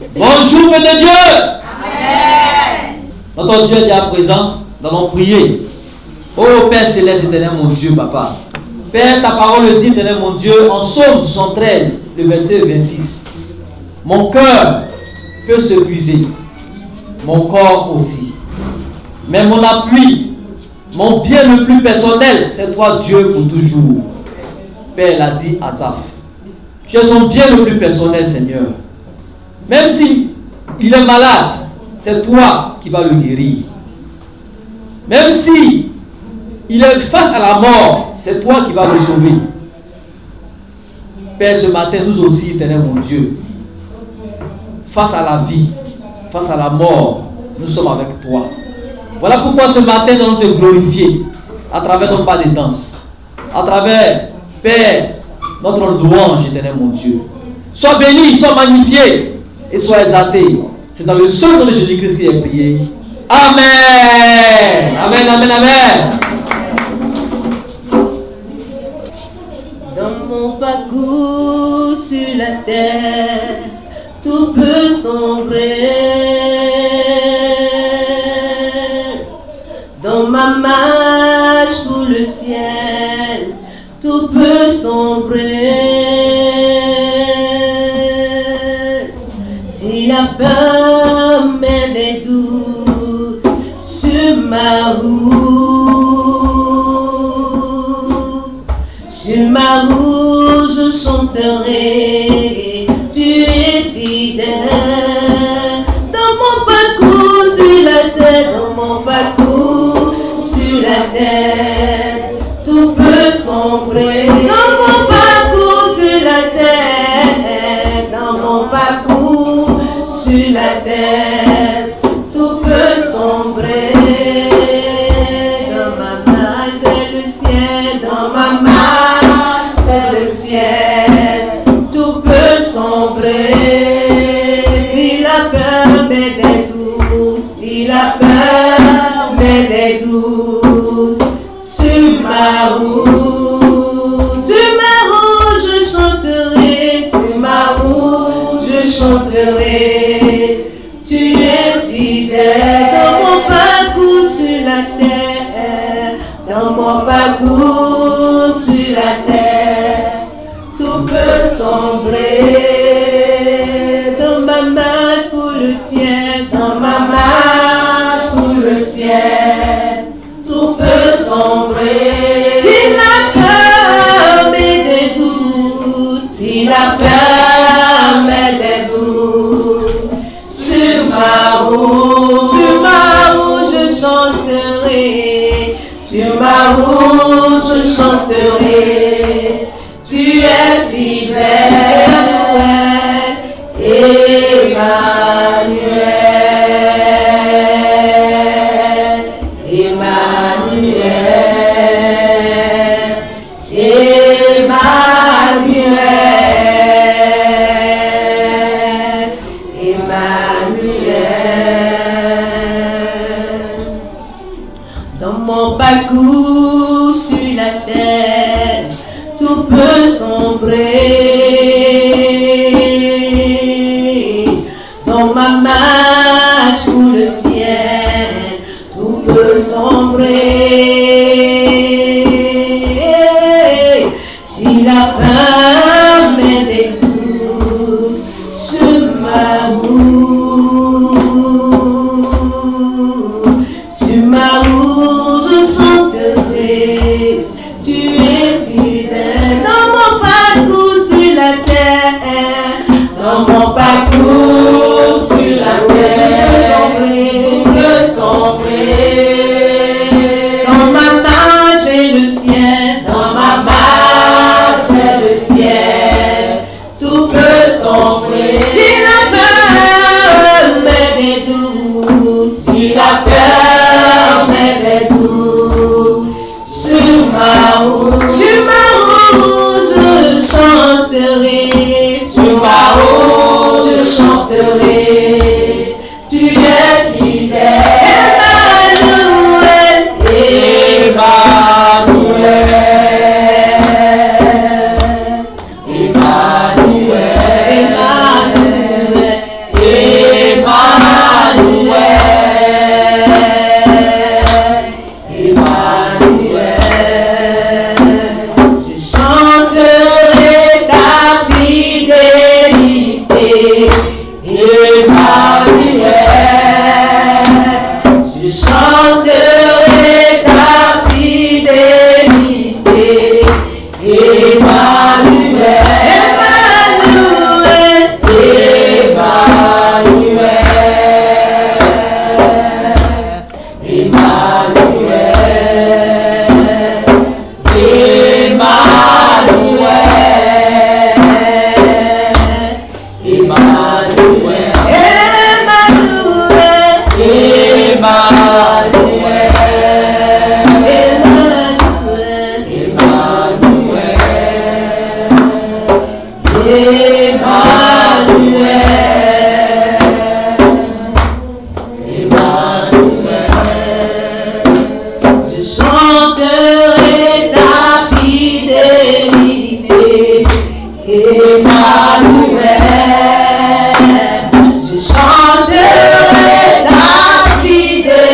Bonjour, Père de Dieu. Amen. Notre Dieu est à présent, nous allons prier. Oh Père Céleste, éternel mon Dieu, Papa. Père, ta parole le dit, éternel mon Dieu, en Psaume 113, le verset 26. Mon cœur peut se puiser, mon corps aussi. Mais mon appui, mon bien le plus personnel, c'est toi Dieu pour toujours. Père l'a dit à Asaph. Tu es son bien le plus personnel, Seigneur. Même si il est malade, c'est toi qui vas le guérir. Même si il est face à la mort, c'est toi qui vas le sauver. Père, ce matin, nous aussi, éternel mon Dieu, face à la vie, face à la mort, nous sommes avec toi. Voilà pourquoi ce matin, nous allons te glorifier à travers nos pas de danse, à travers, Père, notre louange, éternel mon Dieu. Sois béni, sois magnifié et sois exalté. C'est dans le seul nom de Jésus-Christ qu'il est prié. Amen. Amen, amen, amen. Dans mon parcours sur la terre, tout peut sombrer. Dans ma marche pour le ciel, tout peut sombrer. Si la peur met des doutes sur ma route, je chanterai, tu es fidèle. Dans mon parcours sur la terre, dans mon parcours sur la terre, tout peut sombrer. Dans mon parcours sur la terre, dans mon parcours sur la terre, tout peut sombrer. Dans ma marche vers le ciel, dans ma marche vers le ciel, tout peut sombrer. Si la peur met des doutes, si la peur met des doutes sur ma route, je chanterai, sur ma route, je chanterai, tu es fidèle. Dans mon parcours sur la terre, dans mon parcours sur la terre, tout peut sombrer. Dans ma marche pour le ciel, dans ma marche pour le ciel, tout peut sombrer. Si la peur met des doutes, si la peur met des doutes sur ma route, je chanterai, sur ma route je chanterai, tu es fidèle, Emmanuel, Emmanuel, Emmanuel, Emmanuel. Dans mon parcours sur la terre, tout peut sombrer. Dans ma marche pour le ciel, tout peut sombrer. Si la peur met des doutes sur ma route, je chanterai, tu es fidèle. Dans mon parcours sur la terre, dans mon parcours sur la terre, sombrer. Dans ma marche vers le ciel, dans ma marche vers le ciel, Emmanuel, je chanterai ta fidélité. Emmanuel, je chanterai ta fidélité. Emmanuel, je chanterai ta fidélité.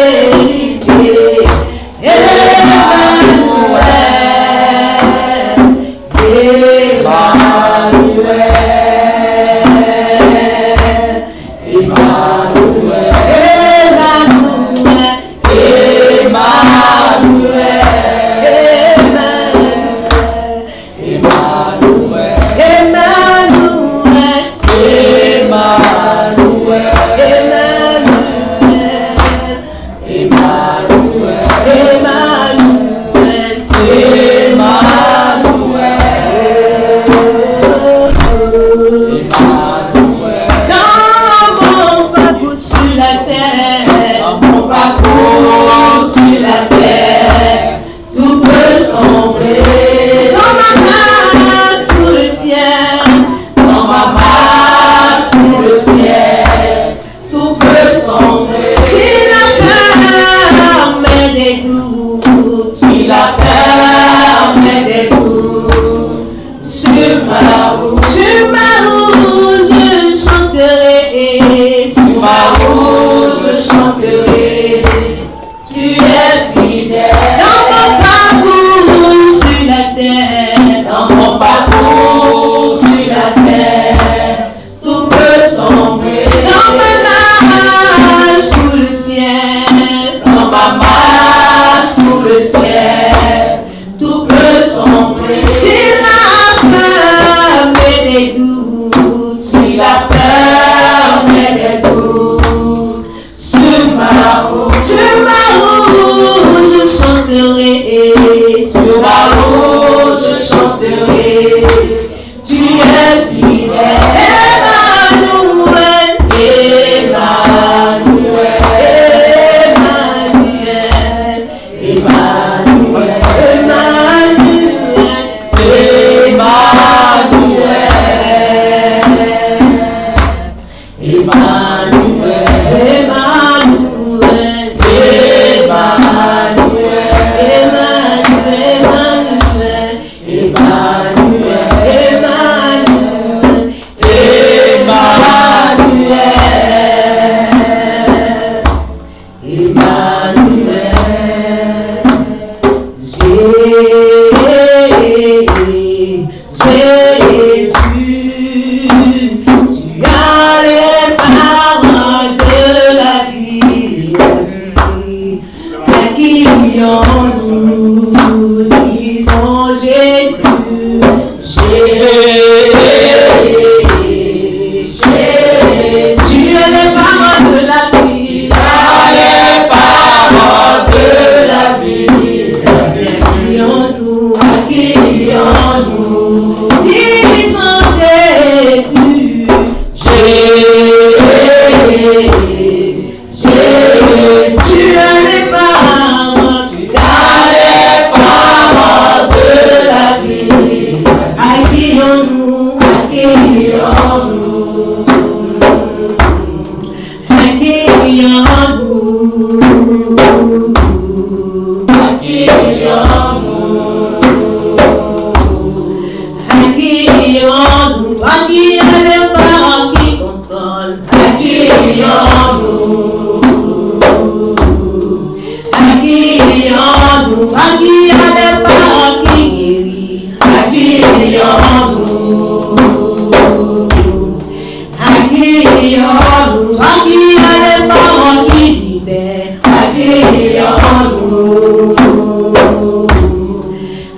accueillons-nous, toi qui as les paroles qui libèrent, accueillons-nous,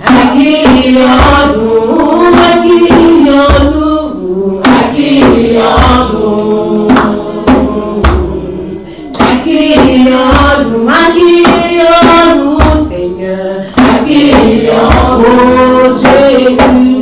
accueillons-nous, accueillons-nous, accueillons-nous, accueillons-nous, accueillons-nous, Seigneur, accueillons-nous, Jésus,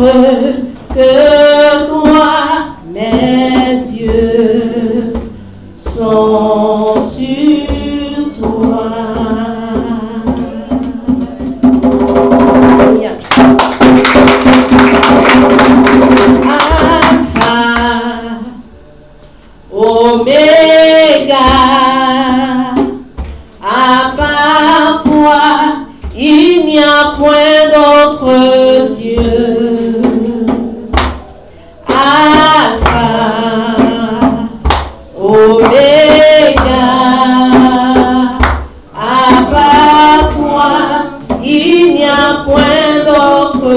autre que toi. Mes yeux sont sur toi. Alpha, Oméga, à part toi, il n'y a point d'autre Dieu. Alpha, Oméga, à part toi, il n'y a point d'autre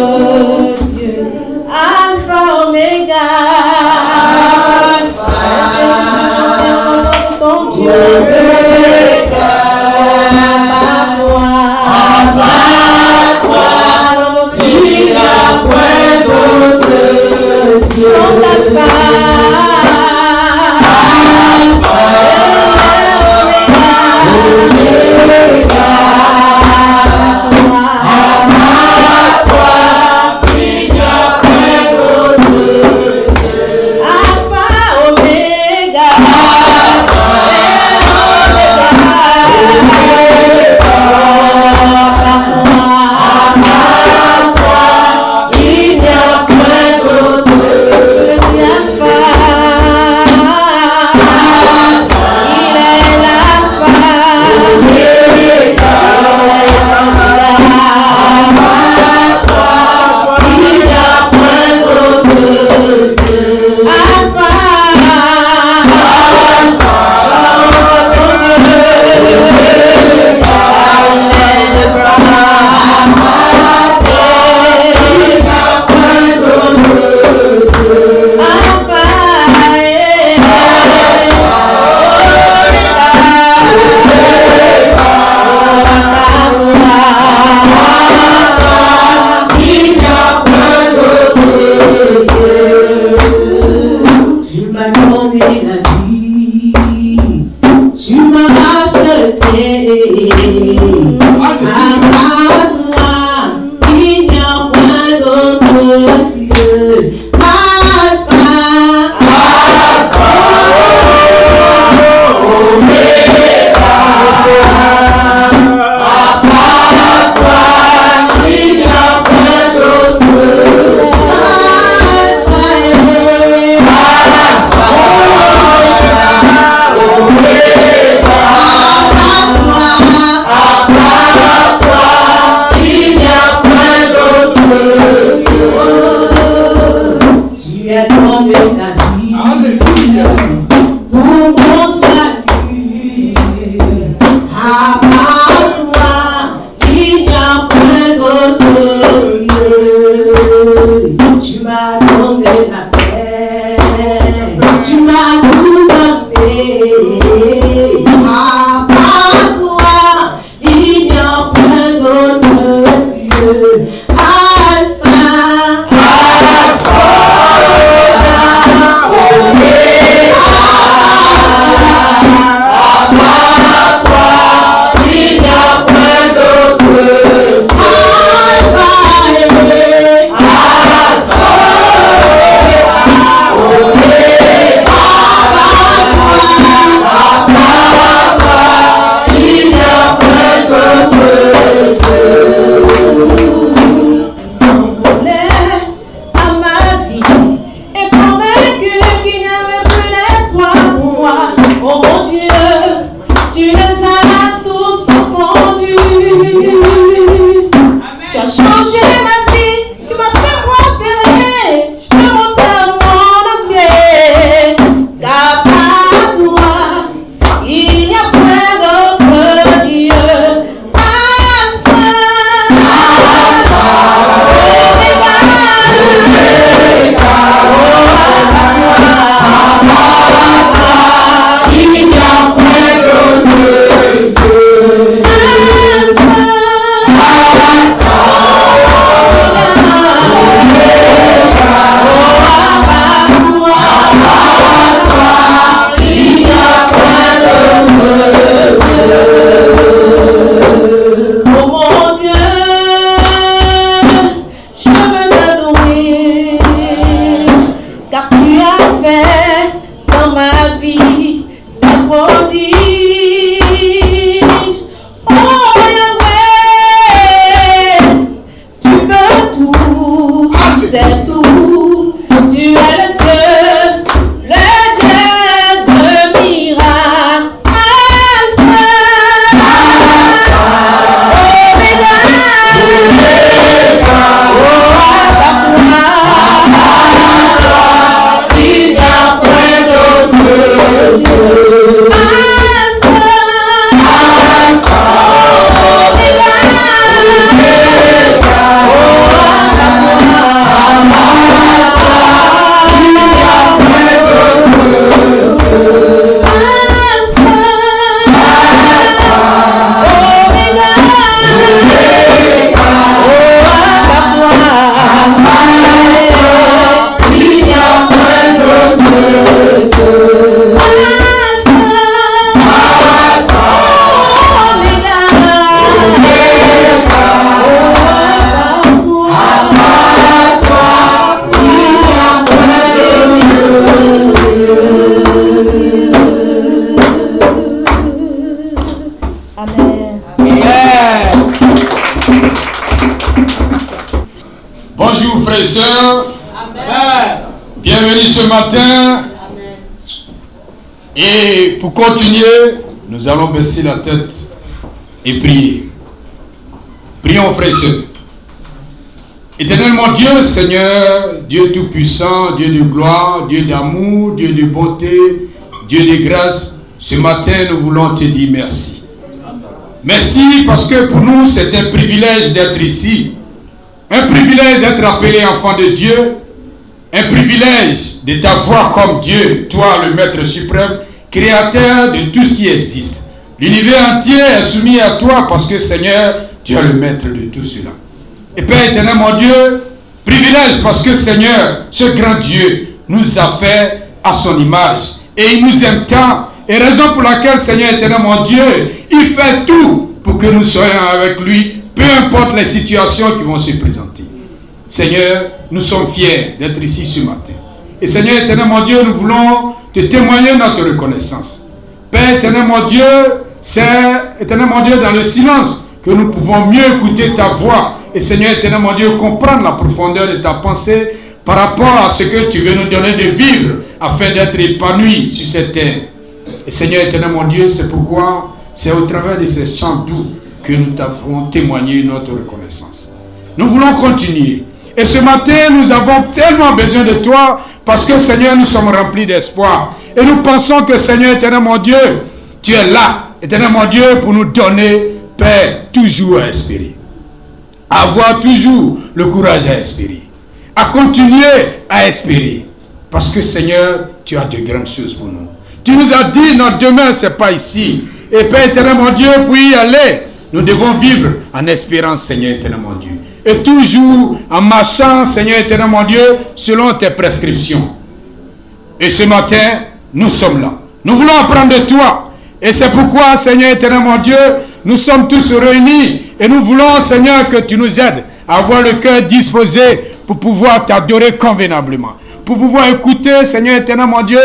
Dieu. Alpha, Oméga, Alpha, ton Dieu, à part toi, il n'y a point Bonjour frères et sœurs. Amen. Bienvenue ce matin. Amen. Et pour continuer, nous allons baisser la tête et prier. Prions frères et sœurs. Éternellement Dieu, Seigneur, Dieu tout-puissant, Dieu de gloire, Dieu d'amour, Dieu de bonté, Dieu de grâce, ce matin nous voulons te dire merci. Merci parce que pour nous c'est un privilège d'être ici, un privilège d'être appelé enfant de Dieu, un privilège de t'avoir comme Dieu, toi le Maître suprême, créateur de tout ce qui existe. L'univers entier est soumis à toi parce que Seigneur, tu es le Maître de tout cela. Et Père éternel, mon Dieu, privilège parce que Seigneur, ce grand Dieu nous a fait à son image. Et il nous aime tant. Et raison pour laquelle, Seigneur éternel, mon Dieu, il fait tout pour que nous soyons avec lui, peu importe les situations qui vont se présenter. Seigneur, nous sommes fiers d'être ici ce matin. Et Seigneur éternel, mon Dieu, nous voulons te témoigner notre reconnaissance. Père éternel, mon Dieu, c'est éternel, mon Dieu, dans le silence que nous pouvons mieux écouter ta voix. Et Seigneur éternel, mon Dieu, comprendre la profondeur de ta pensée par rapport à ce que tu veux nous donner de vivre afin d'être épanoui sur cette terre. Et Seigneur éternel, mon Dieu, c'est pourquoi c'est au travers de ces chants doux que nous t'avons témoigné notre reconnaissance. Nous voulons continuer. Et ce matin, nous avons tellement besoin de toi parce que Seigneur, nous sommes remplis d'espoir. Et nous pensons que Seigneur éternel, mon Dieu, tu es là, éternel, mon Dieu, pour nous donner, Père, toujours à espérer. Avoir toujours le courage à espérer, à continuer à espérer, parce que Seigneur, tu as de grandes choses pour nous. Tu nous as dit, notre demain, ce n'est pas ici. Et Père éternel, mon Dieu, pour y aller, nous devons vivre en espérance, Seigneur éternel, mon Dieu. Et toujours en marchant, Seigneur éternel, mon Dieu, selon tes prescriptions. Et ce matin, nous sommes là. Nous voulons apprendre de toi. Et c'est pourquoi, Seigneur éternel, mon Dieu, nous sommes tous réunis. Et nous voulons, Seigneur, que tu nous aides à avoir le cœur disposé pour pouvoir t'adorer convenablement. Pour pouvoir écouter, Seigneur éternel, mon Dieu,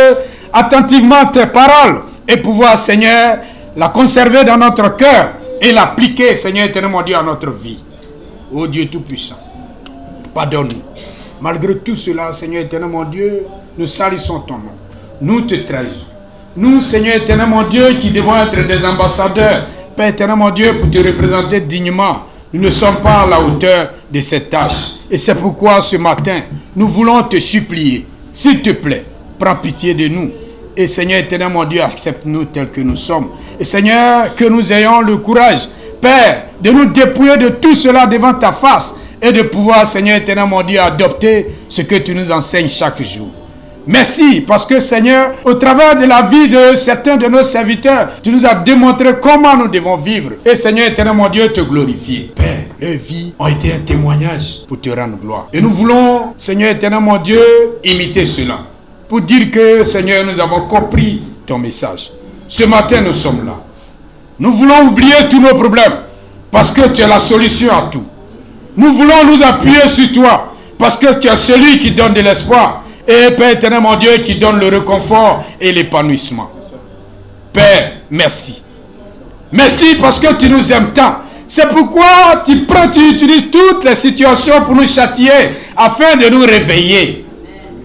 attentivement tes paroles. Et pouvoir, Seigneur, la conserver dans notre cœur et l'appliquer, Seigneur éternel, mon Dieu, à notre vie. Ô Dieu Tout-Puissant, pardonne-nous. Malgré tout cela, Seigneur éternel, mon Dieu, nous salissons ton nom. Nous te trahissons. Nous, Seigneur éternel, mon Dieu, qui devons être des ambassadeurs, Père éternel, mon Dieu, pour te représenter dignement, nous ne sommes pas à la hauteur de cette tâche. Et c'est pourquoi ce matin, nous voulons te supplier, s'il te plaît, prends pitié de nous. Et Seigneur éternel, mon Dieu, accepte-nous tels que nous sommes. Et Seigneur, que nous ayons le courage, Père, de nous dépouiller de tout cela devant ta face et de pouvoir, Seigneur éternel, mon Dieu, adopter ce que tu nous enseignes chaque jour. Merci, parce que Seigneur, au travers de la vie de certains de nos serviteurs, tu nous as démontré comment nous devons vivre. Et Seigneur éternel, mon Dieu, te glorifier. Père, leurs vies ont été un témoignage pour te rendre gloire. Et nous voulons, Seigneur éternel, mon Dieu, imiter cela. Pour dire que, Seigneur, nous avons compris ton message. Ce matin, nous sommes là. Nous voulons oublier tous nos problèmes, parce que tu es la solution à tout. Nous voulons nous appuyer sur toi, parce que tu es celui qui donne de l'espoir. Et Père éternel, mon Dieu, qui donne le réconfort et l'épanouissement. Père, merci. Merci parce que tu nous aimes tant. C'est pourquoi tu utilises toutes les situations pour nous châtier, afin de nous réveiller.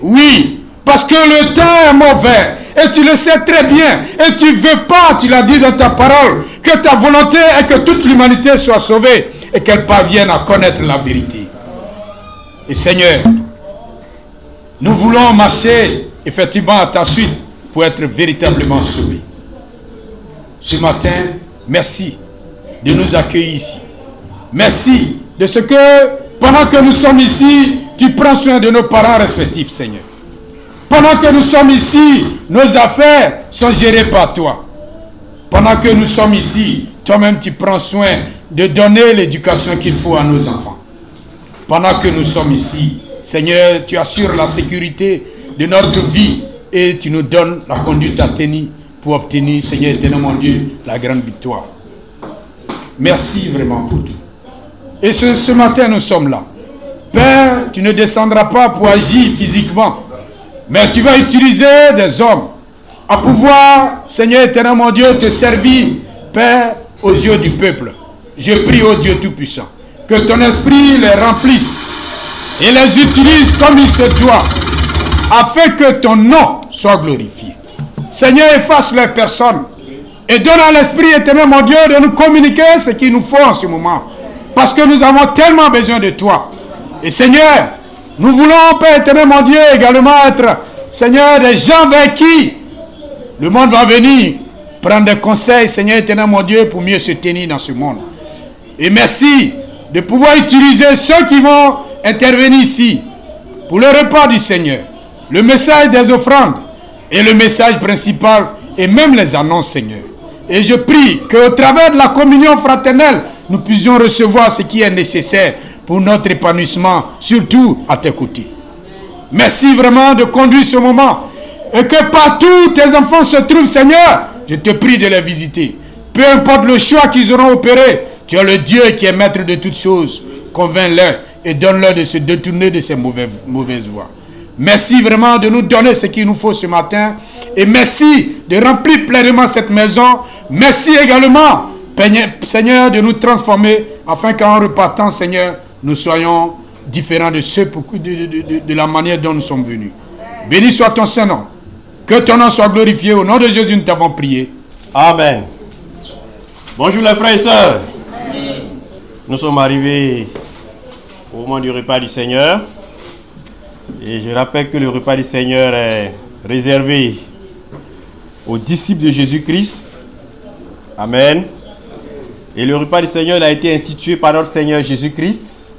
Oui, parce que le temps est mauvais. Et tu le sais très bien. Et tu ne veux pas, tu l'as dit dans ta parole, que ta volonté est que toute l'humanité soit sauvée et qu'elle parvienne à connaître la vérité. Et Seigneur, nous voulons marcher effectivement à ta suite pour être véritablement sauvés. Ce matin, merci de nous accueillir ici. Merci de ce que, pendant que nous sommes ici, tu prends soin de nos parents respectifs, Seigneur. Pendant que nous sommes ici, nos affaires sont gérées par toi. Pendant que nous sommes ici, toi-même tu prends soin de donner l'éducation qu'il faut à nos enfants. Pendant que nous sommes ici, Seigneur, tu assures la sécurité de notre vie et tu nous donnes la conduite à tenir pour obtenir, Seigneur éternel, mon Dieu, la grande victoire. Merci vraiment pour tout. Et ce matin, nous sommes là. Père, tu ne descendras pas pour agir physiquement, mais tu vas utiliser des hommes à pouvoir, Seigneur éternel, mon Dieu, te servir, Père, aux yeux du peuple. Je prie au Dieu Tout-Puissant que ton esprit les remplisse et les utilise comme il se doit, afin que ton nom soit glorifié. Seigneur, efface les personnes et donne à l'Esprit éternel, mon Dieu, de nous communiquer ce qu'il nous faut en ce moment. Parce que nous avons tellement besoin de toi. Et Seigneur, nous voulons, Père éternel, mon Dieu, également être, Seigneur, des gens vers qui le monde va venir prendre des conseils, Seigneur éternel, mon Dieu, pour mieux se tenir dans ce monde. Et merci de pouvoir utiliser ceux qui vont intervenir ici pour le repas du Seigneur, le message des offrandes et le message principal et même les annonces, Seigneur. Et je prie qu'au travers de la communion fraternelle, nous puissions recevoir ce qui est nécessaire pour notre épanouissement, surtout à tes côtés. Merci vraiment de conduire ce moment. Et que partout tes enfants se trouvent, Seigneur, je te prie de les visiter. Peu importe le choix qu'ils auront opéré, tu es le Dieu qui est maître de toutes choses. Convainc-les et donne-leur de se détourner de ces mauvaises voies. Merci vraiment de nous donner ce qu'il nous faut ce matin. Et merci de remplir pleinement cette maison. Merci également, Seigneur, de nous transformer afin qu'en repartant, Seigneur, nous soyons différents de ceux de la manière dont nous sommes venus. Béni soit ton Saint-Nom. Que ton nom soit glorifié. Au nom de Jésus, nous t'avons prié. Amen. Bonjour les frères et sœurs. Nous sommes arrivés au moment du repas du Seigneur. Et je rappelle que le repas du Seigneur est réservé aux disciples de Jésus-Christ. Amen. Et le repas du Seigneur a été institué par notre Seigneur Jésus-Christ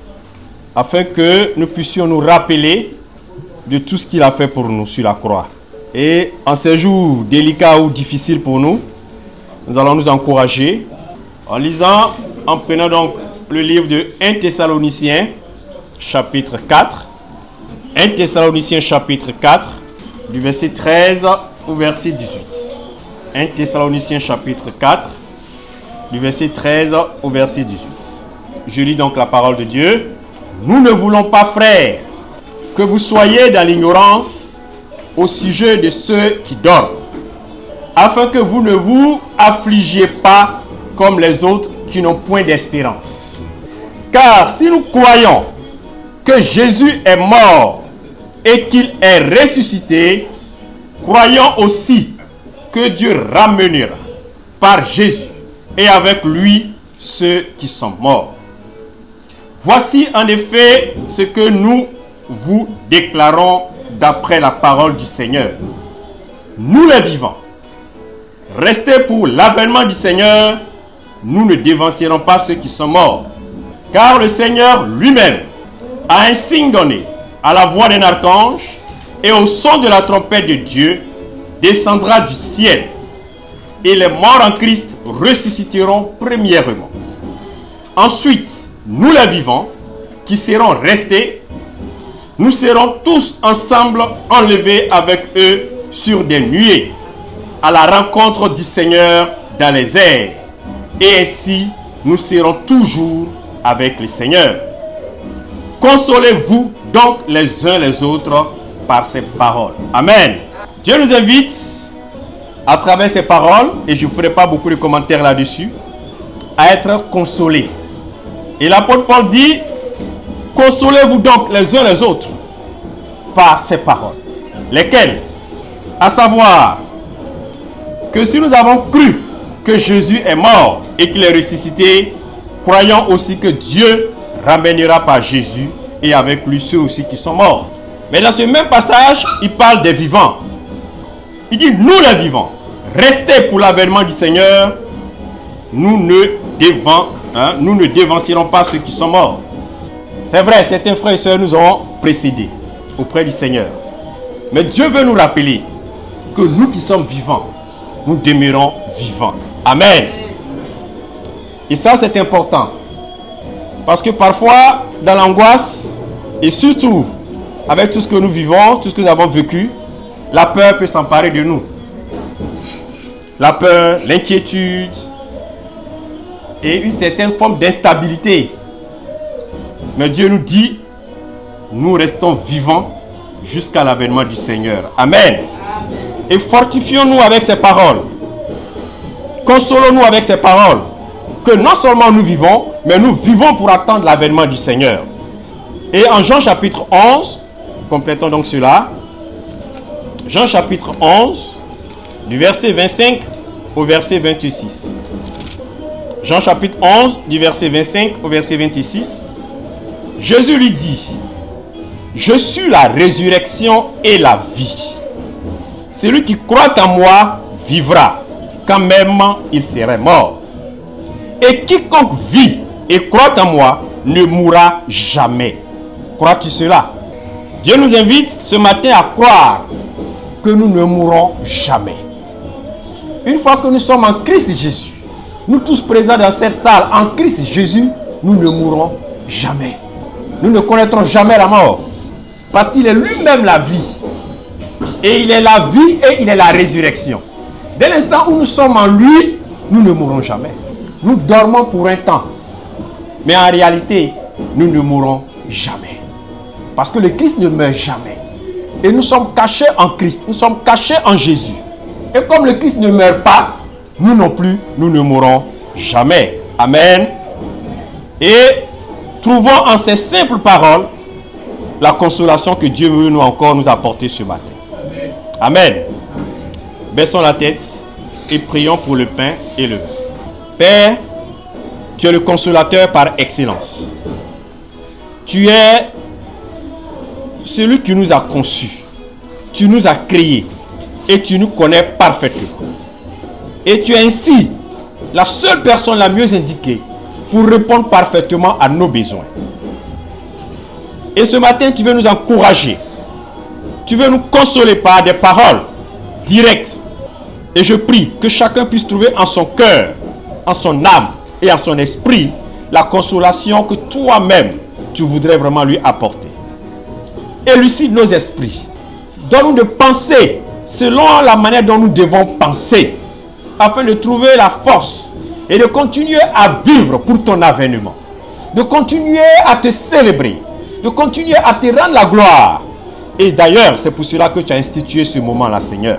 afin que nous puissions nous rappeler de tout ce qu'il a fait pour nous sur la croix. Et en ces jours délicats ou difficiles pour nous, nous allons nous encourager en lisant, en prenant donc le livre de 1 Thessaloniciens, chapitre 4. 1 Thessaloniciens, chapitre 4, du verset 13 au verset 18. 1 Thessaloniciens, chapitre 4, du verset 13 au verset 18. Je lis donc la parole de Dieu. Nous ne voulons pas, frères, que vous soyez dans l'ignorance au sujet de ceux qui dorment, afin que vous ne vous affligiez pas comme les autres qui n'ont point d'espérance. Car si nous croyons que Jésus est mort et qu'il est ressuscité, croyons aussi que Dieu ramènera par Jésus et avec lui ceux qui sont morts. Voici en effet ce que nous vous déclarons d'après la parole du Seigneur. Nous les vivants, restez pour l'avènement du Seigneur, nous ne dévancierons pas ceux qui sont morts. Car le Seigneur lui-même a un signe donné à la voix d'un archange et au son de la trompette de Dieu descendra du ciel. Et les morts en Christ ressusciteront premièrement. Ensuite, nous les vivants, qui serons restés, nous serons tous ensemble enlevés avec eux sur des nuées, à la rencontre du Seigneur dans les airs. Et ainsi, nous serons toujours avec le Seigneur. Consolez-vous donc les uns les autres par ces paroles. Amen. Dieu nous invite à travers ces paroles, et je ne ferai pas beaucoup de commentaires là-dessus, à être consolés. Et l'apôtre Paul dit, consolez-vous donc les uns les autres par ces paroles. Lesquelles? À savoir que si nous avons cru que Jésus est mort et qu'il est ressuscité, croyons aussi que Dieu ramènera par Jésus et avec lui ceux aussi qui sont morts. Mais dans ce même passage, il parle des vivants. Il dit, nous les vivants, restez pour l'avènement du Seigneur, nous ne dévancierons pas ceux qui sont morts. C'est vrai, certains frères et sœurs nous ont précédés auprès du Seigneur. Mais Dieu veut nous rappeler que nous qui sommes vivants, nous demeurons vivants. Amen. Et ça, c'est important. Parce que parfois, dans l'angoisse, et surtout avec tout ce que nous vivons, tout ce que nous avons vécu, la peur peut s'emparer de nous. La peur, l'inquiétude et une certaine forme d'instabilité. Mais Dieu nous dit, nous restons vivants jusqu'à l'avènement du Seigneur. Amen. Et fortifions-nous avec ces paroles. Consolons-nous avec ces paroles. Que non seulement nous vivons, mais nous vivons pour attendre l'avènement du Seigneur. Et en Jean chapitre 11, complétons donc cela. Jean chapitre 11, du verset 25 au verset 26. Jean chapitre 11, du verset 25 au verset 26. Jésus lui dit, « Je suis la résurrection et la vie. Celui qui croit en moi vivra, quand même il serait mort. Et quiconque vit et croit en moi ne mourra jamais. » Crois-tu cela? Dieu nous invite ce matin à croire que nous ne mourrons jamais. Une fois que nous sommes en Christ Jésus, nous tous présents dans cette salle en Christ Jésus, nous ne mourrons jamais. Nous ne connaîtrons jamais la mort. Parce qu'il est lui-même la vie. Et il est la vie et il est la résurrection. Dès l'instant où nous sommes en lui, nous ne mourrons jamais. Nous dormons pour un temps. Mais en réalité, nous ne mourrons jamais. Parce que le Christ ne meurt jamais. Et nous sommes cachés en Christ. Nous sommes cachés en Jésus. Et comme le Christ ne meurt pas, nous non plus, nous ne mourrons jamais. Amen. Et trouvons en ces simples paroles la consolation que Dieu veut nous encore nous apporter ce matin. Amen. Baissons la tête et prions pour le pain et le vin. Père, tu es le consolateur par excellence. Tu es celui qui nous a conçus. Tu nous as créés et tu nous connais parfaitement. Et tu es ainsi la seule personne la mieux indiquée pour répondre parfaitement à nos besoins. Et ce matin, tu veux nous encourager. Tu veux nous consoler par des paroles directes. Et je prie que chacun puisse trouver en son cœur, en son âme et en son esprit la consolation que toi-même, tu voudrais vraiment lui apporter. Élucide nos esprits. Donne-nous de penser selon la manière dont nous devons penser, afin de trouver la force et de continuer à vivre pour ton avènement, de continuer à te célébrer, de continuer à te rendre la gloire. Et d'ailleurs, c'est pour cela que tu as institué ce moment-là, Seigneur,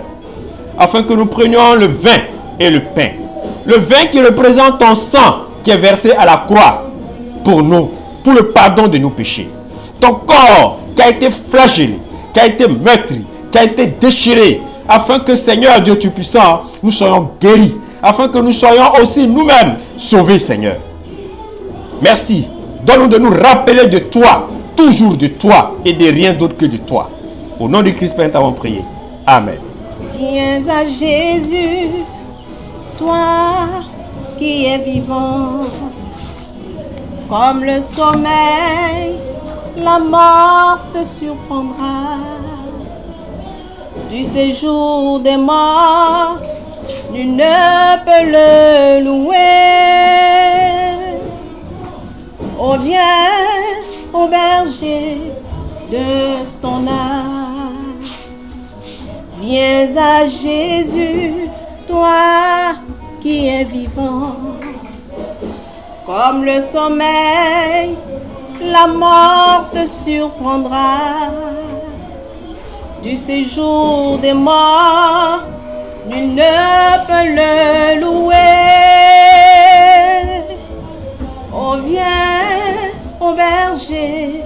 afin que nous prenions le vin et le pain. Le vin qui représente ton sang qui est versé à la croix pour nous, pour le pardon de nos péchés. Ton corps qui a été flagellé, qui a été meurtri, qui a été déchiré, afin que, Seigneur Dieu Tout-Puissant, nous soyons guéris, afin que nous soyons aussi nous-mêmes sauvés, Seigneur. Merci. Donne-nous de nous rappeler de toi, toujours de toi, et de rien d'autre que de toi. Au nom du Christ, Père, nous avons prié. Amen. Viens à Jésus, toi qui es vivant, comme le sommeil, la mort te surprendra. Du séjour des morts, nul ne peut le louer. Oh, viens, ô berger de ton âme. Viens à Jésus, toi qui es vivant. Comme le sommeil, la mort te surprendra. Du séjour des morts, nul ne peut le louer. Oh, viens, ô berger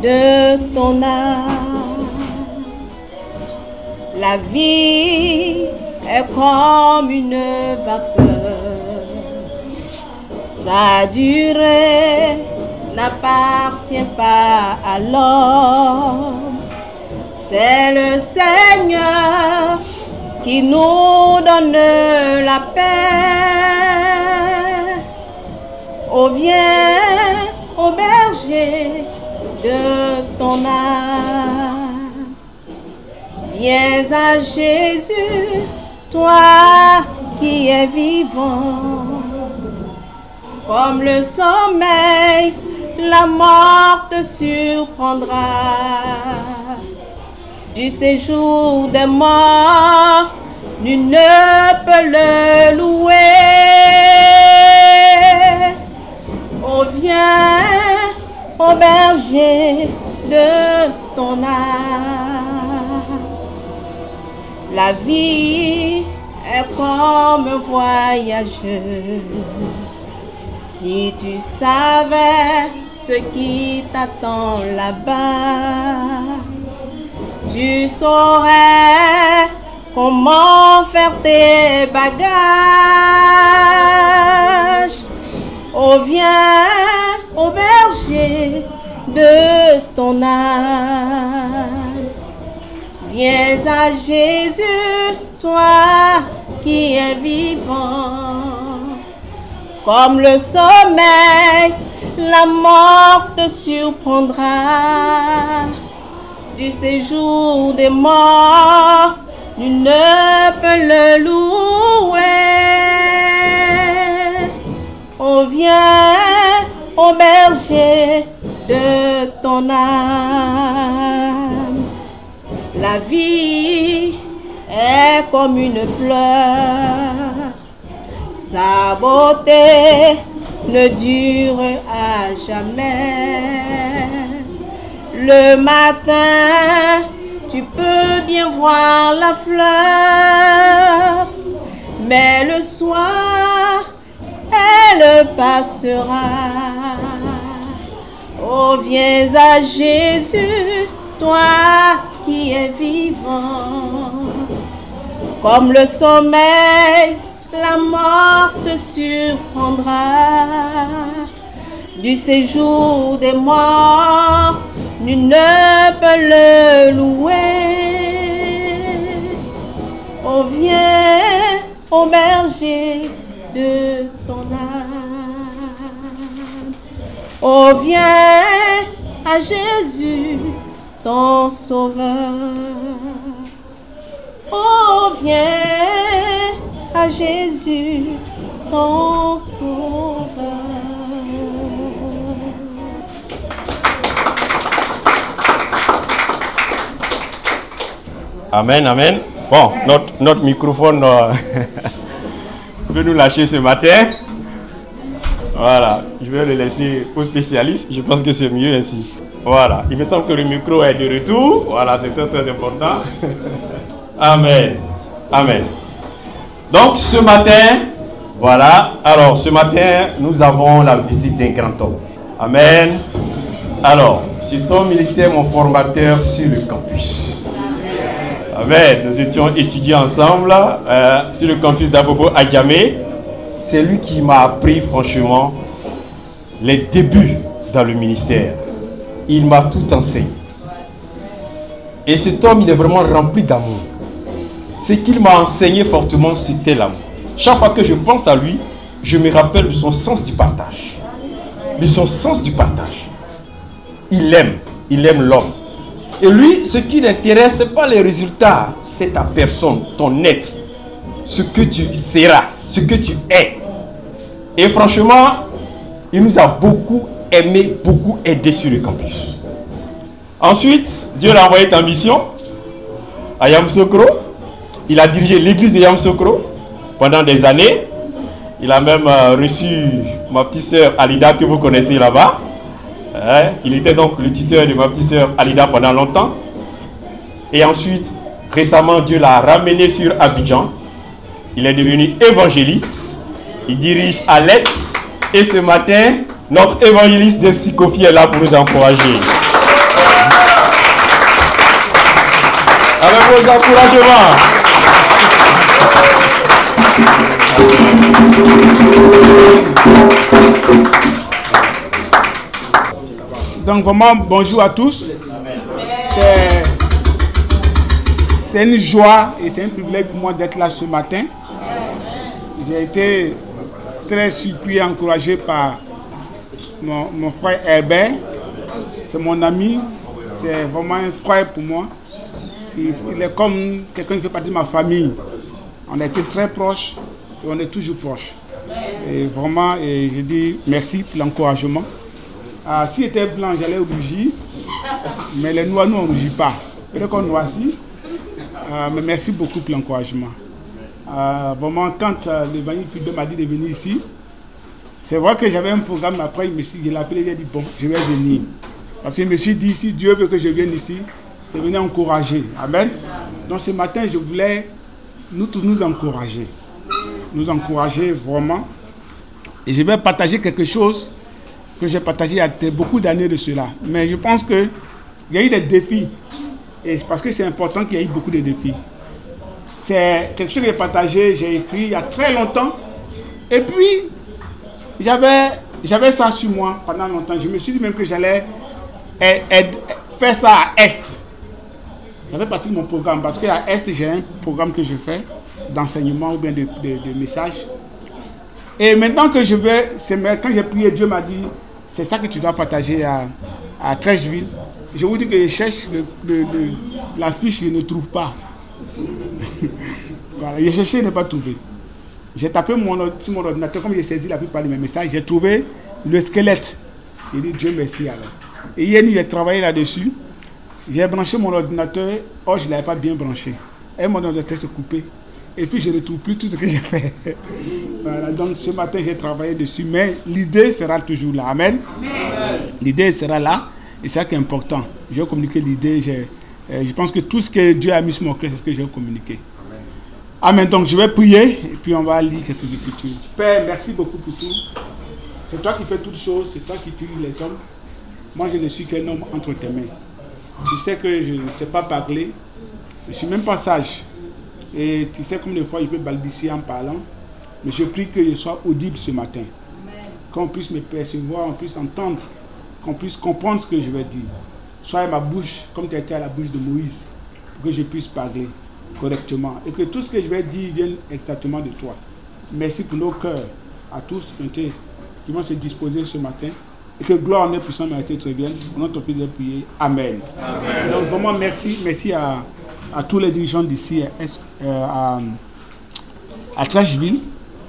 de ton âme. La vie est comme une vapeur. Sa durée n'appartient pas à l'homme. C'est le Seigneur qui nous donne la paix. Oh, viens, ô berger de ton âme. Viens à Jésus, toi qui es vivant. Comme le sommeil, la mort te surprendra. Du séjour des morts, nul ne peut le louer. Oh, viens, ô berger de ton âme. La vie est comme un voyageur. Si tu savais ce qui t'attend là-bas, tu saurais comment faire tes bagages. Oh, viens au berger de ton âme. Viens à Jésus, toi qui es vivant. Comme le sommeil, la mort te surprendra. Du séjour des morts, nul ne peut le louer. Oh, viens au berger de ton âme. La vie est comme une fleur. Sa beauté ne dure à jamais. Le matin, tu peux bien voir la fleur, mais le soir, elle passera. Oh, viens à Jésus, toi qui es vivant. Comme le sommeil, la mort te surprendra. Du séjour des morts, nul ne peut le louer. Oh, viens au berger de ton âme. Oh, viens à Jésus, ton sauveur. Oh, viens à Jésus, ton sauveur. Amen, amen. Bon, notre microphone peut nous lâcher ce matin. Voilà, je vais le laisser aux spécialistes. Je pense que c'est mieux ainsi. Voilà, il me semble que le micro est de retour. Voilà, c'est très très important. Amen, amen. Donc ce matin, voilà, alors ce matin, nous avons la visite d'un grand homme. Amen. Alors, cet homme, il était mon formateur sur le campus. Amen. Nous étions étudiants ensemble sur le campus d'Abobo à Djamé. C'est lui qui m'a appris franchement les débuts dans le ministère. Il m'a tout enseigné. Et cet homme, il est vraiment rempli d'amour. Ce qu'il m'a enseigné fortement, c'était l'amour. Chaque fois que je pense à lui, je me rappelle de son sens du partage. De son sens du partage. Il aime l'homme. Et lui, ce qui l'intéresse, ce n'est pas les résultats, c'est ta personne, ton être, ce que tu seras, ce que tu es. Et franchement, il nous a beaucoup aimé, beaucoup aidé sur le campus. Ensuite, Dieu l'a envoyé en mission à Yamoussoukro. Il a dirigé l'église de Yamoussoukro pendant des années. Il a même reçu ma petite sœur Alida que vous connaissez là-bas. Il était donc le tuteur de ma petite sœur Alida pendant longtemps. Et ensuite, récemment, Dieu l'a ramené sur Abidjan. Il est devenu évangéliste. Il dirige à l'Est. Et ce matin, notre évangéliste de Sikofi est là pour nous encourager. Avec vos encouragements. Donc vraiment, bonjour à tous. C'est une joie et c'est un privilège pour moi d'être là ce matin. J'ai été très surpris et encouragé par mon frère Herbert. C'est mon ami, c'est vraiment un frère pour moi. Il est comme quelqu'un qui fait partie de ma famille. On a été très proches et on est toujours proches. Et vraiment, je dis merci pour l'encouragement. S'il était blanc, j'allais rougir. Mais les noirs, nous, on ne rougit pas. Peut-être qu'on noircit. Mais merci beaucoup pour l'encouragement. Vraiment, quand l'évangile Philippe m'a dit de venir ici, c'est vrai que j'avais un programme. Après, il l'a appelé, il a dit bon, je vais venir. Parce que je me suis dit, si Dieu veut que je vienne ici, c'est venir encourager. Amen. Donc ce matin, je voulais nous tous nous encourager. Nous encourager vraiment. Et je vais partager quelque chose que j'ai partagé il y a beaucoup d'années de cela. Mais je pense qu'il y a eu des défis. Et c'est parce que c'est important qu'il y ait eu beaucoup de défis. C'est quelque chose que j'ai partagé, j'ai écrit il y a très longtemps. Et puis, j'avais ça sur moi pendant longtemps. Je me suis dit même que j'allais faire ça à Est. Ça fait partie de mon programme. Parce qu'à Est, j'ai un programme que je fais d'enseignement ou bien de messages. Et maintenant que je vais, quand j'ai prié, Dieu m'a dit, c'est ça que tu dois partager à Trècheville. Je vous dis que je cherche la fiche, je ne trouve pas. Voilà, j'ai cherché, je n'ai pas trouvé. J'ai tapé sur mon ordinateur, comme j'ai saisi la plupart de mes messages, j'ai trouvé le squelette. J'ai dit Dieu merci alors. Et hier, j'ai travaillé là-dessus. J'ai branché mon ordinateur, oh je ne l'avais pas bien branché. Et mon ordinateur s'est coupé. Et puis je ne retrouve plus tout ce que j'ai fait. Voilà, donc ce matin j'ai travaillé dessus, mais l'idée sera toujours là. Amen. L'idée sera là, et c'est ça qui est important. Je vais communiquer l'idée, je pense que tout ce que Dieu a mis sur mon cœur, c'est ce que je vais communiquer. Amen. Donc je vais prier, et puis on va lire quelques écritures. Père, merci beaucoup pour tout. C'est toi qui fais toutes choses, c'est toi qui tues les hommes. Moi je ne suis qu'un homme entre tes mains. Tu sais que je ne sais pas parler, je ne suis même pas sage. Et tu sais comme des fois je peux balbutier en parlant, mais je prie que je sois audible ce matin. Qu'on puisse me percevoir, qu'on puisse entendre, qu'on puisse comprendre ce que je vais dire. Sois à ma bouche comme tu étais à la bouche de Moïse, pour que je puisse parler correctement. Et que tout ce que je vais dire vienne exactement de toi. Merci pour nos cœurs, à tous qui vont se disposer ce matin. Et que gloire, honneur, puissance, mérité te reviennent. Au nom de ton Fils, j'ai prié. Amen. Amen. Donc vraiment merci à tous les dirigeants d'ici à Trècheville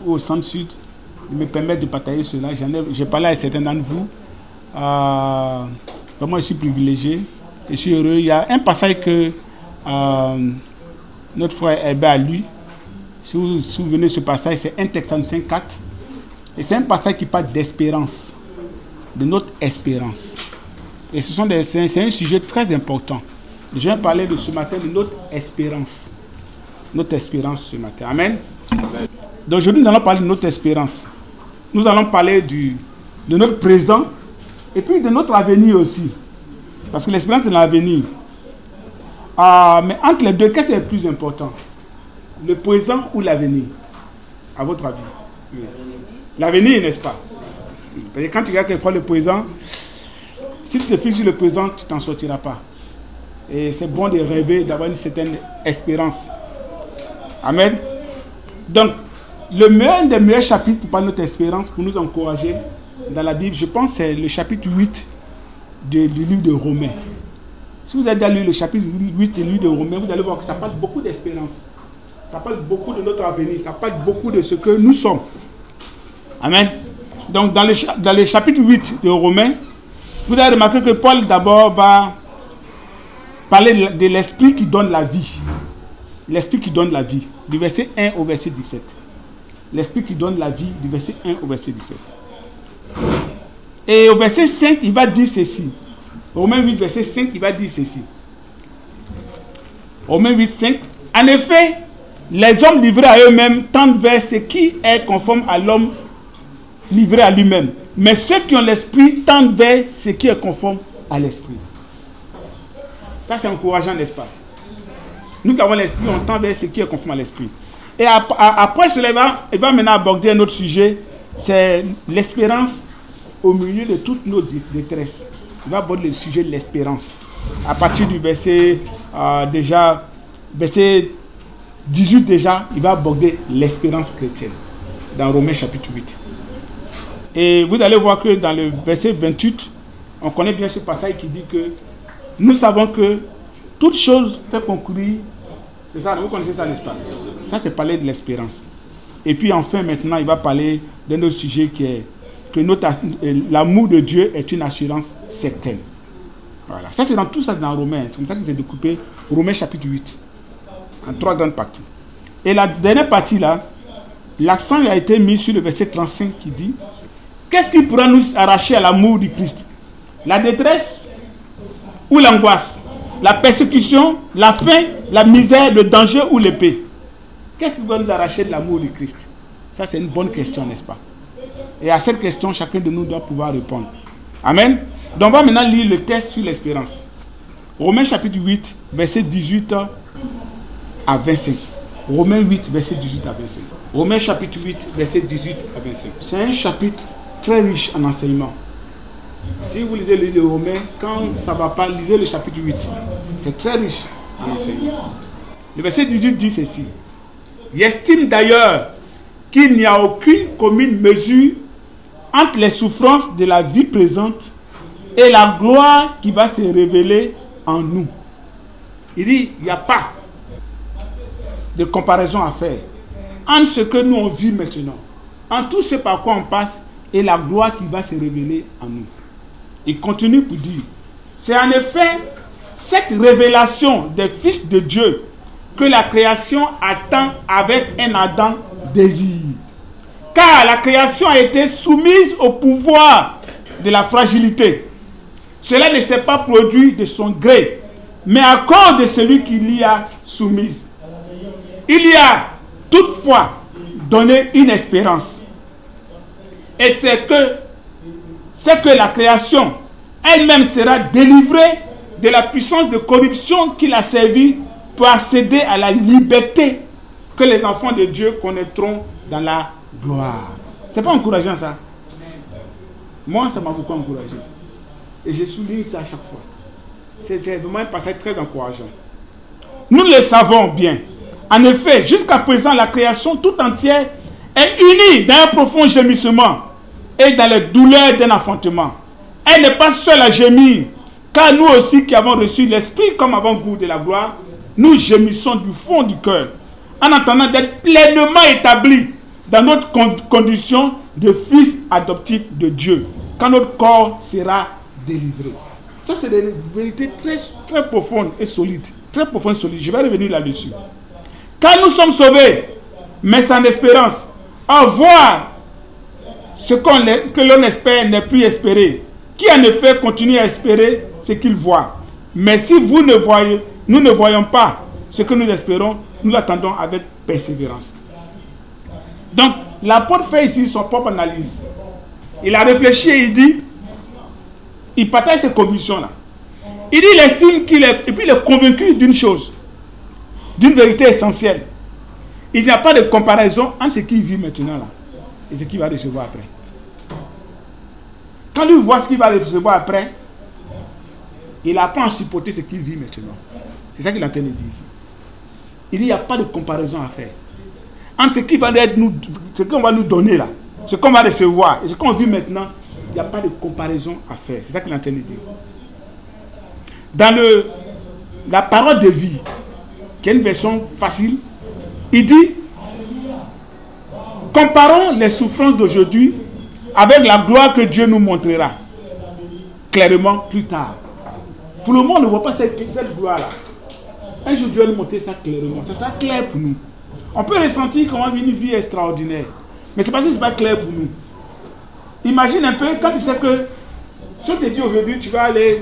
ou au centre-sud de me permettre de partager cela. J'ai parlé à certains d'entre vous. Vraiment, je suis privilégié. Je suis heureux. Il y a un passage que notre frère Herbert a lu. Si vous vous souvenez de ce passage, c'est 1 Thessaloniciens 4. Et c'est un passage qui parle d'espérance, de notre espérance. Et c'est un sujet très important. Je viens parler de ce matin de notre espérance. Notre espérance ce matin. Amen. Amen. Donc aujourd'hui, nous allons parler de notre espérance. Nous allons parler de notre présent et puis de notre avenir aussi. Parce que l'espérance est dans l'avenir. Mais entre les deux, qu'est-ce qui est le plus important? Le présent ou l'avenir? À votre avis? Oui. L'avenir, n'est-ce pas? Parce que quand tu regardes quelquefois le présent, si tu te fixes sur le présent, tu ne t'en sortiras pas. Et c'est bon de rêver, d'avoir une certaine espérance. Amen. Donc, un des meilleurs chapitres pour parler de notre espérance, pour nous encourager dans la Bible, je pense c'est le chapitre 8 du livre de Romains. Si vous avez déjà lu le chapitre 8 du livre de Romains, vous allez voir que ça parle beaucoup d'espérance. Ça parle beaucoup de notre avenir. Ça parle beaucoup de ce que nous sommes. Amen. Donc, dans le chapitre 8 de Romains, vous avez remarqué que Paul d'abord va parler de l'esprit qui donne la vie. L'esprit qui donne la vie. Du verset 1 au verset 17. L'esprit qui donne la vie, du verset 1 au verset 17. Et au verset 5, il va dire ceci. Romains 8, verset 5, il va dire ceci. Romains 8, 5. En effet, les hommes livrés à eux-mêmes tendent vers ce qui est conforme à l'homme livré à lui-même. Mais ceux qui ont l'esprit tendent vers ce qui est conforme à l'esprit. Ça, c'est encourageant, n'est-ce pas? Nous qui avons l'esprit, on tend vers ce qui est conforme à l'esprit. Et après cela, il va maintenant aborder un autre sujet. C'est l'espérance au milieu de toutes nos détresses. Il va aborder le sujet de l'espérance. À partir du verset verset 18 déjà, il va aborder l'espérance chrétienne. Dans Romains chapitre 8. Et vous allez voir que dans le verset 28, on connaît bien ce passage qui dit que nous savons que toute chose fait concourir. C'est ça, vous connaissez ça, n'est-ce pas? Ça, c'est parler de l'espérance. Et puis enfin, maintenant, il va parler d'un autre sujet qui est que l'amour de Dieu est une assurance certaine. Voilà. Ça, c'est dans tout ça dans Romains. C'est comme ça qu'il s'est découpé Romains chapitre 8. En 3 grandes parties. Et la dernière partie là, l'accent a été mis sur le verset 35 qui dit: qu'est-ce qui pourra nous arracher à l'amour du Christ? La détresse ou l'angoisse? La persécution, la faim, la misère, le danger ou l'épée? Qu'est-ce qui va nous arracher de l'amour du Christ? Ça, c'est une bonne question, n'est-ce pas? Et à cette question, chacun de nous doit pouvoir répondre. Amen. Donc on va maintenant lire le texte sur l'espérance. Romains chapitre 8, verset 18 à 25. Romains 8, verset 18 à 25. Romains chapitre 8, verset 18 à 25. C'est un chapitre très riche en enseignement. Si vous lisez le Romains, quand ça ne va pas, lisez le chapitre 8. C'est très riche en enseignement. Le verset 18 dit ceci. J'estime d'ailleurs qu'il n'y a aucune commune mesure entre les souffrances de la vie présente et la gloire qui va se révéler en nous. Il dit, il n'y a pas de comparaison à faire entre ce que nous on vit maintenant, entre tout ce par quoi on passe et la gloire qui va se révéler en nous. Il continue pour dire, c'est en effet cette révélation des fils de Dieu que la création attend avec un ardent désir. Car la création a été soumise au pouvoir de la fragilité. Cela ne s'est pas produit de son gré, mais à cause de celui qui l'y a soumise. Il y a toutefois donné une espérance. Et c'est que la création elle-même sera délivrée de la puissance de corruption qui l'a servi pour accéder à la liberté que les enfants de Dieu connaîtront dans la gloire. C'est pas encourageant ça? Moi, ça m'a beaucoup encouragé. Et je souligne ça à chaque fois. C'est vraiment un passage très encourageant. Nous le savons bien. En effet, jusqu'à présent, la création tout entière est unie dans un profond gémissement et dans les douleurs d'un enfantement. Elle n'est pas seule à gémir, car nous aussi qui avons reçu l'Esprit comme avant-goût de la gloire, nous gémissons du fond du cœur, en attendant d'être pleinement établis dans notre condition de fils adoptifs de Dieu, quand notre corps sera délivré. Ça, c'est des vérités très, très profondes et solides. Très profondes et solides. Je vais revenir là-dessus. Car nous sommes sauvés, mais sans espérance. Or, voir ce que l'on espère n'est plus espéré. Qui en effet continue à espérer ce qu'il voit. Mais si nous ne voyons pas ce que nous espérons, nous l'attendons avec persévérance. Donc, l'apôtre fait ici son propre analyse. Il a réfléchi et il dit, il partage ses convictions-là. Il dit, il estime et puis il est convaincu d'une chose, d'une vérité essentielle. Il n'y a pas de comparaison entre ce qu'il vit maintenant là et ce qu'il va recevoir après. Quand lui voit ce qu'il va recevoir après, il apprend à supporter ce qu'il vit maintenant. C'est ça qu'il est en train de dire ici. Il dit, il n'y a pas de comparaison à faire. Entre ce qu'on va nous donner là, ce qu'on va recevoir et ce qu'on vit maintenant, il n'y a pas de comparaison à faire. C'est ça qu'il est en train de dire. Dans la parole de vie, qui est une version facile, il dit, comparons les souffrances d'aujourd'hui avec la gloire que Dieu nous montrera clairement plus tard. Pour le moment, on ne voit pas cette gloire-là. Un jour, Dieu va nous montrer ça clairement. Ça sera clair pour nous. On peut ressentir qu'on a une vie extraordinaire. Mais c'est parce que ce n'est pas clair pour nous. Imagine un peu, quand tu sais que, si on te dit aujourd'hui, tu vas aller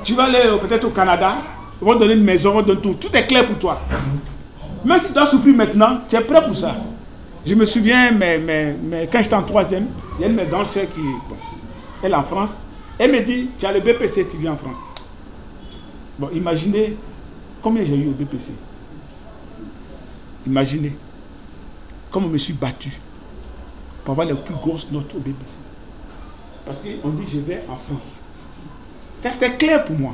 peut-être au Canada, ils vont te donner une maison, ils vont te donner tout. Tout est clair pour toi. Même si tu dois souffrir maintenant, tu es prêt pour ça. Je me souviens, mais quand j'étais en 3e, il y a une de mes grandes soeurs qui elle est en France. Elle me dit, tu as le BPC, tu viens en France. Bon, imaginez combien j'ai eu au BPC. Imaginez comment je me suis battu pour avoir les plus grosses notes au BPC. Parce qu'on dit, je vais en France. Ça, c'était clair pour moi.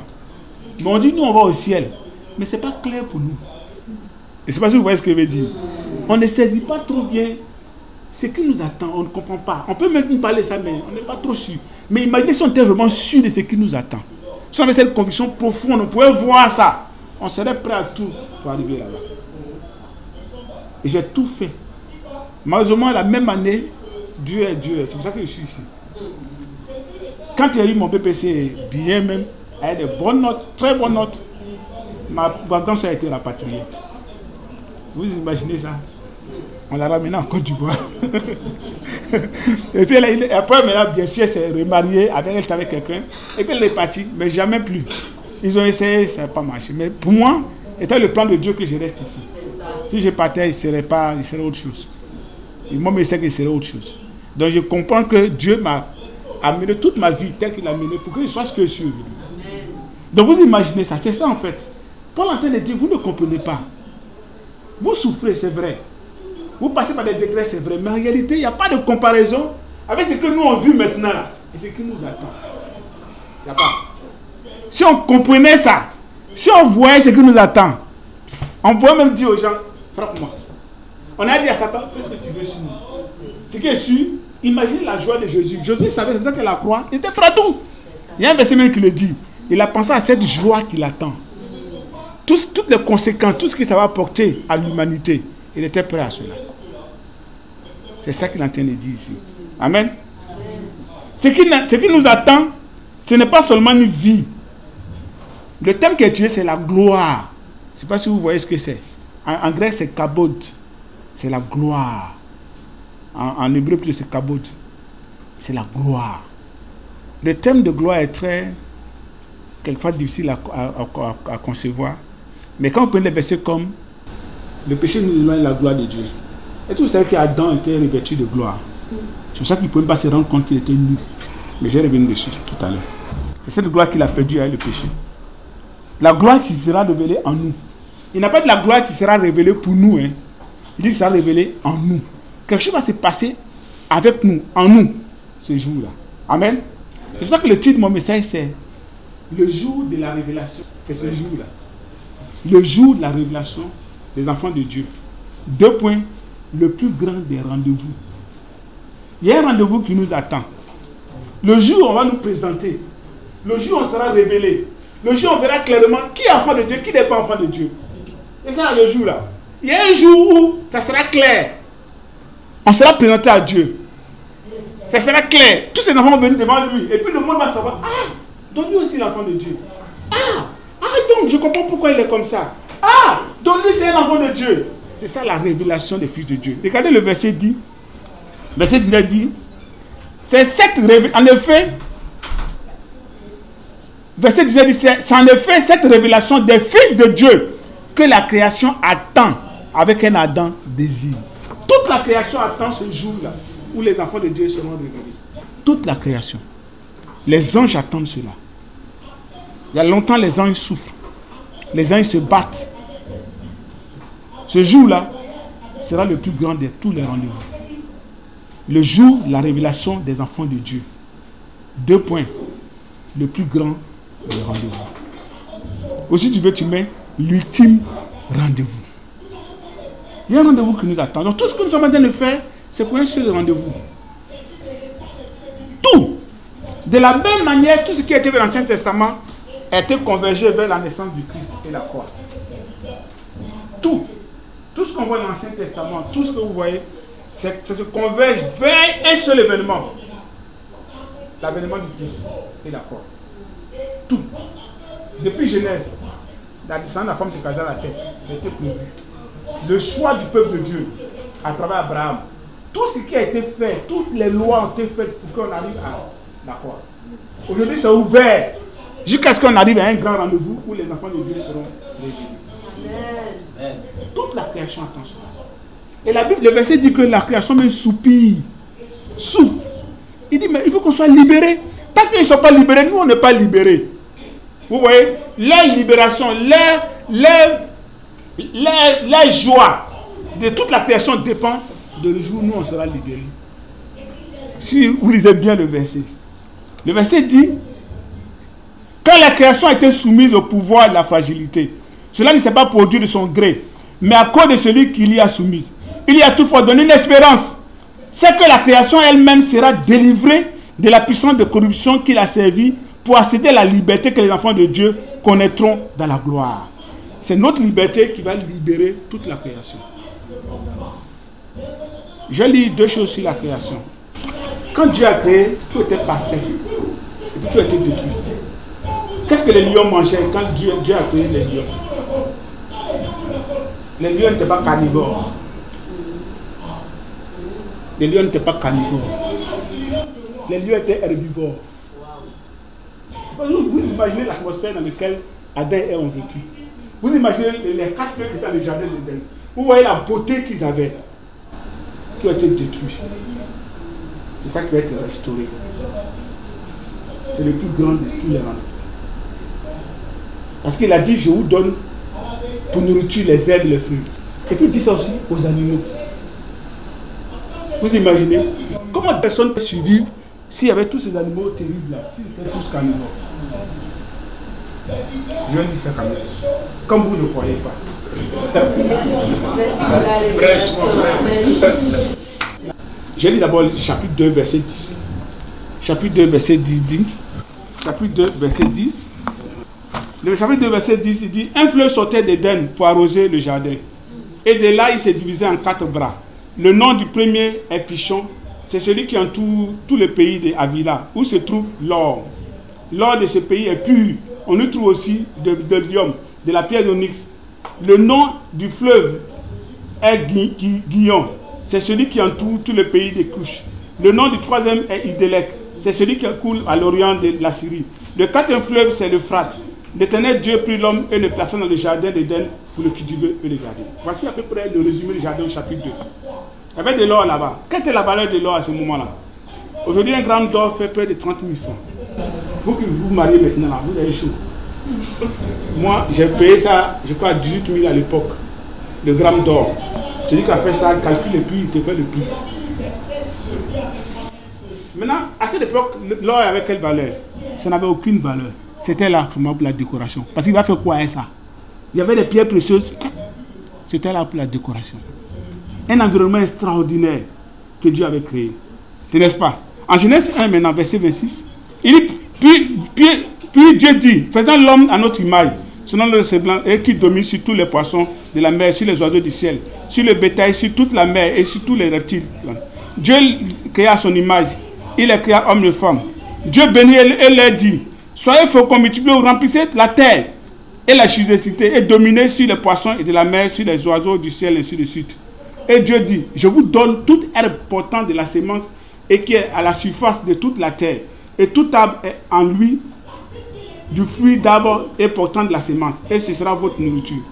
Mais on dit, nous, on va au ciel. Mais ce n'est pas clair pour nous. Et c'est pas si vous voyez ce que je veux dire. On ne saisit pas trop bien ce qui nous attend. On ne comprend pas. On peut même nous parler ça, mais on n'est pas trop sûr. Mais imaginez si on était vraiment sûr de ce qui nous attend. Si on avait cette conviction profonde, on pouvait voir ça. On serait prêt à tout pour arriver là-bas. Et j'ai tout fait. Malheureusement, la même année, Dieu est Dieu. C'est pour ça que je suis ici. Quand j'ai eu mon BPC, bien même, avec des bonnes notes, très bonnes notes, ma grand-soeur a été rapatriée. Vous imaginez ça? On l'a ramené en Côte d'Ivoire. Et puis après, maintenant, bien sûr, elle s'est remariée, elle était avec quelqu'un. Et puis elle est partie, mais jamais plus. Ils ont essayé, ça n'a pas marché. Mais pour moi, c'était le plan de Dieu que je reste ici. Si je partais, il serait autre chose. Moi, je sais que c'est autre chose. Donc je comprends que Dieu m'a amené toute ma vie telle qu'il a mené pour que je sois ce que je suis aujourd'hui. Donc vous imaginez ça, c'est ça en fait. Paul est en train de dire, vous ne comprenez pas. Vous souffrez, c'est vrai. Vous passez par des décrets, c'est vrai. Mais en réalité, il n'y a pas de comparaison avec ce que nous on vit maintenant et ce qui nous attend. Il n'y a pas. Si on comprenait ça, si on voyait ce qui nous attend, on pourrait même dire aux gens, frappe-moi. On a dit à Satan, fais ce que tu veux sur nous. Ce qui est sûr, imagine la joie de Jésus. Jésus savait, c'est pour ça que la croix, il était prêt à tout. Il y a un verset même qui le dit. Il a pensé à cette joie qui l'attend. Toutes les conséquences, tout ce que ça va apporter à l'humanité, il était prêt à cela. C'est ça qu'il est en train de dire ici. Amen. Ce qui nous attend, ce n'est pas seulement une vie. Le thème qui est tué, c'est la gloire. Je ne sais pas si vous voyez ce que c'est. En grec, c'est kabod. C'est la gloire. En hébreu, c'est kabod. C'est la gloire. Le thème de gloire est très, quelquefois, difficile à concevoir. Mais quand on prend des versets comme le péché nous éloigne de la gloire de Dieu. Est-ce que vous savez qu'Adam était revêtu de gloire? C'est pour ça qu'il ne pouvait pas se rendre compte qu'il était nul. Mais j'ai revenu dessus tout à l'heure. C'est cette gloire qu'il a perdue avec le péché. La gloire qui sera révélée en nous. Il n'a pas de la gloire qui sera révélée pour nous. Hein. Il dit qu'il sera révélée en nous. Quelque chose va se passer avec nous, en nous, ce jour-là. Amen. C'est pour ça que le titre de mon message, c'est le jour de la révélation. C'est ce jour-là. Le jour de la révélation des enfants de Dieu. 2 points. Le plus grand des rendez-vous. Il y a un rendez-vous qui nous attend. Le jour où on va nous présenter. Le jour où on sera révélé. Le jour où on verra clairement qui est enfant de Dieu, qui n'est pas enfant de Dieu. Et ça, le jour là. Il y a un jour où ça sera clair. On sera présenté à Dieu. Ça sera clair. Tous ces enfants vont venir devant lui. Et puis le monde va savoir. Ah, donc lui aussi l'enfant de Dieu. Donc je comprends pourquoi il est comme ça. Donc lui c'est un enfant de Dieu. C'est ça la révélation des fils de Dieu. Regardez le verset 10. Verset 19 dit. C'est cette révélation. En effet. Verset 19 dit. C'est en effet cette révélation des fils de Dieu que la création attend avec un ardent désir. Toute la création attend ce jour-là où les enfants de Dieu seront révélés. Toute la création. Les anges attendent cela. Il y a longtemps, les anges souffrent. Les anges se battent. Ce jour-là sera le plus grand de tous les rendez-vous. Le jour de la révélation des enfants de Dieu. 2 points. Le plus grand des rendez-vous. Aussi, tu veux, tu mets l'ultime rendez-vous. Il y a un rendez-vous qui nous attend. Donc, tout ce que nous sommes en train de faire, c'est pour un seul rendez-vous. Tout. De la même manière, tout ce qui a été dans l'Ancien Testament a été convergé vers la naissance du Christ et la croix. Tout. Tout ce qu'on voit dans l'Ancien Testament, tout ce que vous voyez, ça se converge vers un seul événement. L'avènement du Christ et la croix. Tout. Depuis Genèse, la descendance de la femme se casait la tête. C'était prévu. Le choix du peuple de Dieu à travers Abraham. Tout ce qui a été fait, toutes les lois ont été faites pour qu'on arrive à la croix. Aujourd'hui, c'est ouvert jusqu'à ce qu'on arrive à un grand rendez-vous où les enfants de Dieu seront révélés. Amen. Toute la création attend cela. Et la Bible, le verset dit que la création même soupire. Souffre. Il dit, mais il faut qu'on soit libérés. Tant qu'ils ne sont pas libérés, nous, on n'est pas libérés. Vous voyez, leur libération, leur joie de toute la création dépend de le jour où nous, on sera libérés. Si vous lisez bien le verset dit, quand la création a été soumise au pouvoir de la fragilité, cela ne s'est pas produit de son gré, mais à cause de celui qui l'y a soumise. Il y a toutefois donné une espérance. C'est que la création elle-même sera délivrée de la puissance de corruption qui l'a servi pour accéder à la liberté que les enfants de Dieu connaîtront dans la gloire. C'est notre liberté qui va libérer toute la création. Je lis 2 choses sur la création. Quand Dieu a créé, tout était parfait. Et puis tout a été détruit. Qu'est-ce que les lions mangeaient quand Dieu a créé les lions? Les lions n'étaient pas carnivores. Les lions n'étaient pas carnivores. Les lions étaient herbivores. Vous imaginez l'atmosphère dans laquelle Adam et Ève ont vécu. Vous imaginez les 4 fleurs qui étaient dans le jardin d'Éden. Vous voyez la beauté qu'ils avaient. tout a été détruit. C'est ça qui va être restauré. C'est le plus grand de tous les rendez-vous. Parce qu'il a dit, je vous donne pour nourriture les herbes et les fruits. Et puis il dit ça aussi aux animaux. Vous imaginez comment personne peut survivre s'il y avait tous ces animaux terribles là, s'ils étaient tous carnivores. Je dis ça quand même. Comme vous ne croyez pas. Je lis d'abord le chapitre 2, verset 10. Chapitre 2, verset 10 dit. Chapitre 2, verset 10. Le chapitre 2, verset 10, il dit: un fleuve sortait d'Éden pour arroser le jardin. Et de là, il s'est divisé en 4 bras. Le nom du premier est Pichon. C'est celui qui entoure tout le pays de Havila, où se trouve l'or. L'or de ce pays est pur. On y trouve aussi de l'ium, de la pierre d'onyx. Le nom du fleuve est Guillon. C'est celui qui entoure tout le pays des Couches. Le nom du troisième est Idélec. C'est celui qui coule à l'orient de la Syrie. Le quatrième fleuve, c'est l'Euphrate. L'Éternel Dieu prit l'homme et le plaça dans le jardin d'Éden pour le cultiver et le garder. Voici à peu près le résumé du jardin au chapitre 2. Il y avait de l'or là-bas. Quelle est la valeur de l'or à ce moment-là? Aujourd'hui, un gramme d'or fait près de 30 000 francs. Vous qui vous mariez maintenant, là, vous avez chaud. Moi, j'ai payé ça, je crois, 18 000 à l'époque. Le gramme d'or. Celui qui a fait ça, calcule et puis il te fait le prix. Maintenant, à cette époque, l'or avait quelle valeur? Ça n'avait aucune valeur. C'était là pour la décoration. Parce qu'il va faire quoi avec ça? Il y avait des pierres précieuses. C'était là pour la décoration. Un environnement extraordinaire que Dieu avait créé. N'est-ce pas? En Genèse 1, maintenant, verset 26, il dit, puis Dieu dit, faisons l'homme à notre image, selon le semblant, et qui domine sur tous les poissons de la mer, sur les oiseaux du ciel, sur le bétail, sur toute la mer et sur tous les reptiles. Dieu créa à son image. Il les créa hommes et femmes. Dieu bénit et leur dit: soyez féconds, multipliez, remplissez la terre et la justicité et dominez sur les poissons et de la mer, sur les oiseaux du ciel et ainsi de suite. Et Dieu dit: je vous donne toute herbe portant de la sémence et qui est à la surface de toute la terre, et tout arbre est en lui du fruit d'arbre et portant de la sémence, et ce sera votre nourriture.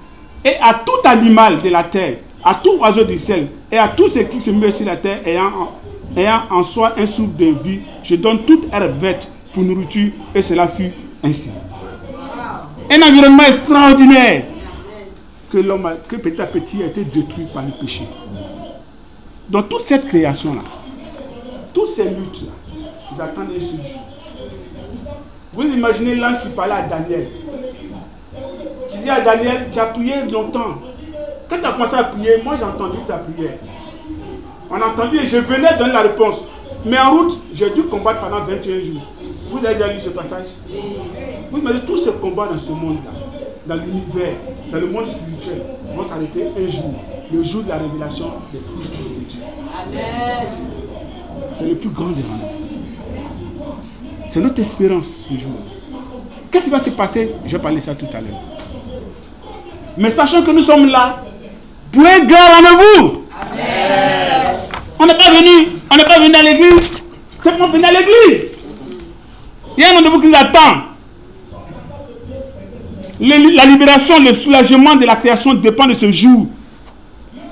Et à tout animal de la terre, à tout oiseau du ciel, et à tout ce qui se meut sur la terre ayant en soi un souffle de vie, je donne toute herbe verte pour nourriture, et cela fut ainsi. Un environnement extraordinaire que l'homme, que petit à petit a été détruit par le péché. Dans toute cette création-là, toutes ces luttes-là, ils attendaient ce jour. Vous imaginez l'ange qui parlait à Daniel. Qui disait à Daniel: tu as prié longtemps. Quand tu as commencé à prier, moi j'ai entendu ta prière. On a entendu et je venais donner la réponse. Mais en route, j'ai dû combattre pendant 21 jours. Vous avez déjà lu ce passage? Vous imaginez tous ces combats dans ce monde-là, dans l'univers, dans le monde spirituel, vont s'arrêter un jour, le jour de la révélation des fils de Dieu. Amen. C'est le plus grand des rendez-vous. C'est notre espérance ce jour. Qu'est-ce qui va se passer? Je vais parler de ça tout à l'heure. Mais sachant que nous sommes là pour un grand rendez-vous. Amen. On n'est pas venu à l'église. C'est pour venir à l'église. Il y a un rendez-vous qui nous attend. La libération, le soulagement de la création dépend de ce jour.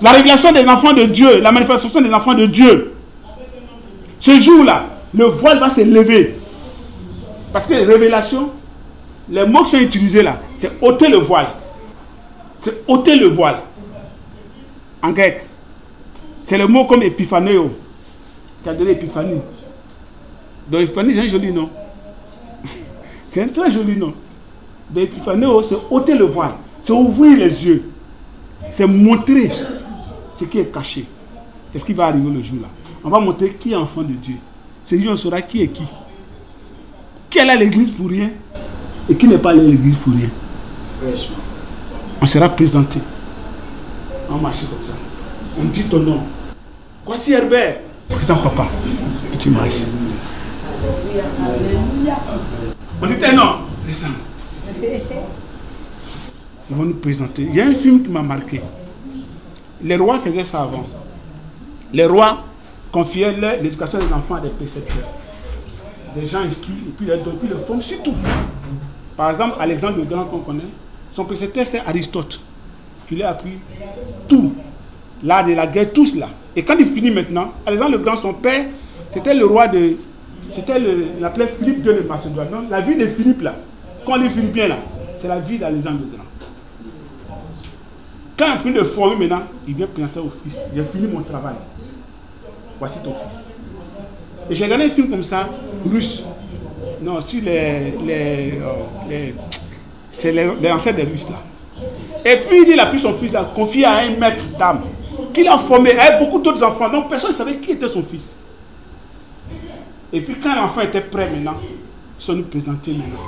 La révélation des enfants de Dieu, la manifestation des enfants de Dieu. Ce jour-là, le voile va se lever. Parce que révélation, les mots qui sont utilisés là, c'est ôter le voile. C'est ôter le voile. En grec. C'est le mot comme épiphanéo, qui a donné épiphanie. Donc épiphanie, c'est un joli nom. C'est un très joli nom. Donc épiphanéo, c'est ôter le voile. C'est ouvrir les yeux. C'est montrer ce qui est caché. C'est ce qui va arriver le jour là. On va montrer qui est enfant de Dieu. C'est dit, on saura qui est qui. Qui est là à l'église pour rien et qui n'est pas allé à l'église pour rien. On sera présenté. On marche comme ça. On dit ton nom. Voici Herbert. Présent papa. Et tu marches. On dit tes noms. Présent. Ils vont nous présenter. Il y a un film qui m'a marqué. Les rois faisaient ça avant. Les rois confiaient l'éducation des enfants à des précepteurs. Des gens instruits et puis ils le forment sur tout. Par exemple, Alexandre le Grand qu'on connaît, son précepteur c'est Aristote, qui lui a appris tout l'art de la guerre, tous là. Et quand il finit maintenant, Alexandre le Grand, son père, c'était le roi de... C'était l'appelait Philippe II de Macédoine. Non, la vie de Philippe là, quand on dit Philippien là, c'est la vie d'Alexandre le Grand. Quand il finit de former maintenant, il vient présenter au fils. J'ai fini mon travail. Voici ton fils. Et j'ai regardé un film comme ça, russe. Non, sur c'est les ancêtres des Russes là. Et puis il a pris son fils là, confié à un maître d'âme, qu'il a formé avec beaucoup d'autres enfants. Donc personne ne savait qui était son fils. Et puis quand l'enfant était prêt maintenant, ils sont nous présentés maintenant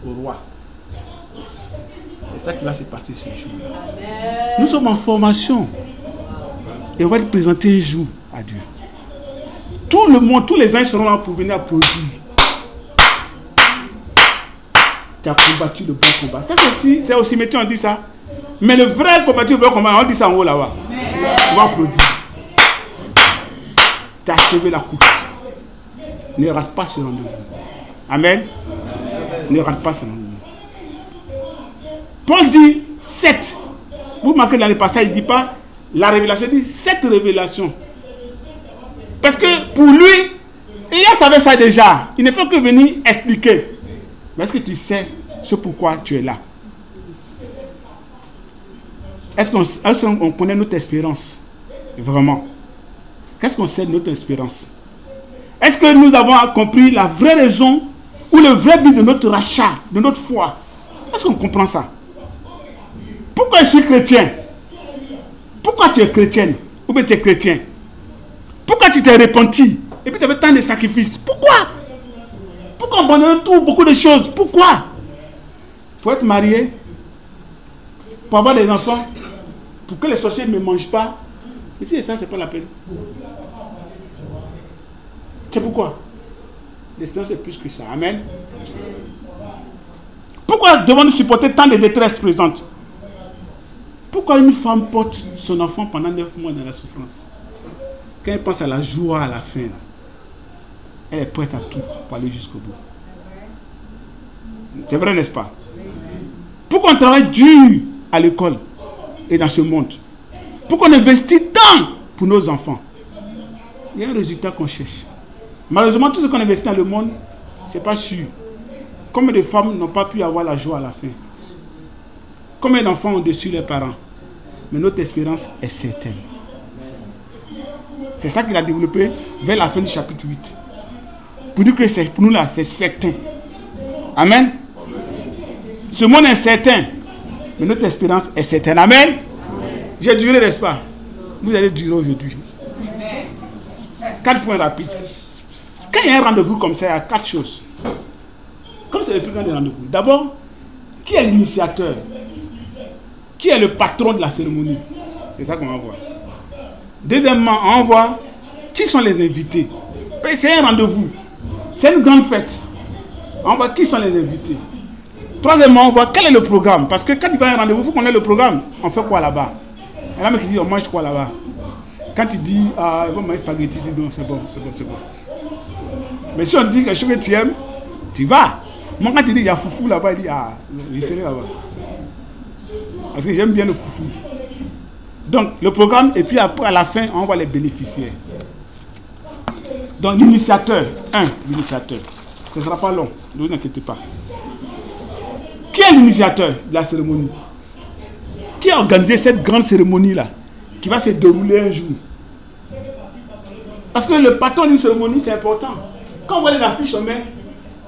au roi. C'est ça qui va se passer ce jour-là. Nous sommes en formation. Et on va te présenter un jour à Dieu. Tout le monde, tous les uns seront là pour venir applaudir. Tu as combattu le bon combat. Ça c'est aussi métier, on dit ça. Mais le vrai combattu le bon combat, on dit ça en haut là-bas. On va applaudir. Tu as achevé la course. Ne rate pas ce rendez-vous. Amen. Ne rate pas ce rendez-vous. Paul dit 7. Vous marquez dans le passage, il ne dit pas la révélation, il dit 7 révélations. Parce que pour lui, il savait ça déjà. Il ne fait que venir expliquer. Mais est-ce que tu sais ce pourquoi tu es là? Est-ce qu'on connaît notre espérance? Vraiment? Qu'est-ce qu'on sait de notre espérance? Est-ce que nous avons compris la vraie raison ou le vrai but de notre rachat, de notre foi? Est-ce qu'on comprend ça? Pourquoi je suis chrétien? Pourquoi tu es chrétienne? Ou bien tu es chrétien? Pourquoi tu t'es repenti? Et puis tu avais tant de sacrifices. Pourquoi? Pourquoi abandonner tout, beaucoup de choses? Pourquoi? Pour être marié? Pour avoir des enfants? Pour que les sorciers ne me mangent pas? Mais si ça, c'est pas la peine. C'est pourquoi? L'espérance est plus que ça. Amen. Pourquoi devons-nous supporter tant de détresse présente? Pourquoi une femme porte son enfant pendant 9 mois dans la souffrance? Quand elle pense à la joie à la fin, là, elle est prête à tout pour aller jusqu'au bout. C'est vrai, n'est-ce pas? Pourquoi on travaille dur à l'école et dans ce monde? Pourquoi on investit tant pour nos enfants? Il y a un résultat qu'on cherche. Malheureusement, tout ce qu'on investit dans le monde, ce n'est pas sûr. Combien de femmes n'ont pas pu avoir la joie à la fin? Combien d'enfants ont déçu leurs parents? Mais notre espérance est certaine. C'est ça qu'il a développé vers la fin du chapitre 8. Pour dire que pour nous là, c'est certain. Amen. Ce monde est certain. Mais notre espérance est certaine. Amen. J'ai duré, n'est-ce pas? Vous allez durer aujourd'hui. 4 points rapides. Quand il y a un rendez-vous comme ça, il y a 4 choses. Comme c'est le plus grand des rendez-vous. D'abord, qui est l'initiateur? Qui est le patron de la cérémonie? C'est ça qu'on va voir. Deuxièmement, on voit qui sont les invités. C'est un rendez-vous. C'est une grande fête. On voit qui sont les invités. Troisièmement, on voit quel est le programme. Parce que quand il va à un rendez-vous, il faut qu'on ait le programme. On fait quoi là-bas? Il y en a qui dit on mange quoi là-bas? Quand il dit on va manger spaghetti, il dit non, c'est bon, c'est bon, c'est bon. Mais si on dit quelque chose que tu aimes, tu vas. Moi, quand il dit il y a foufou là-bas, il dit je serai là-bas. Parce que j'aime bien le foufou. Donc, le programme, et puis après, à la fin, on voit les bénéficiaires. Donc, l'initiateur, l'initiateur. Ce ne sera pas long, ne vous inquiétez pas. Qui est l'initiateur de la cérémonie? Qui a organisé cette grande cérémonie-là, qui va se dérouler un jour? Parce que le patron d'une cérémonie, c'est important. Quand on voit les affiches, on met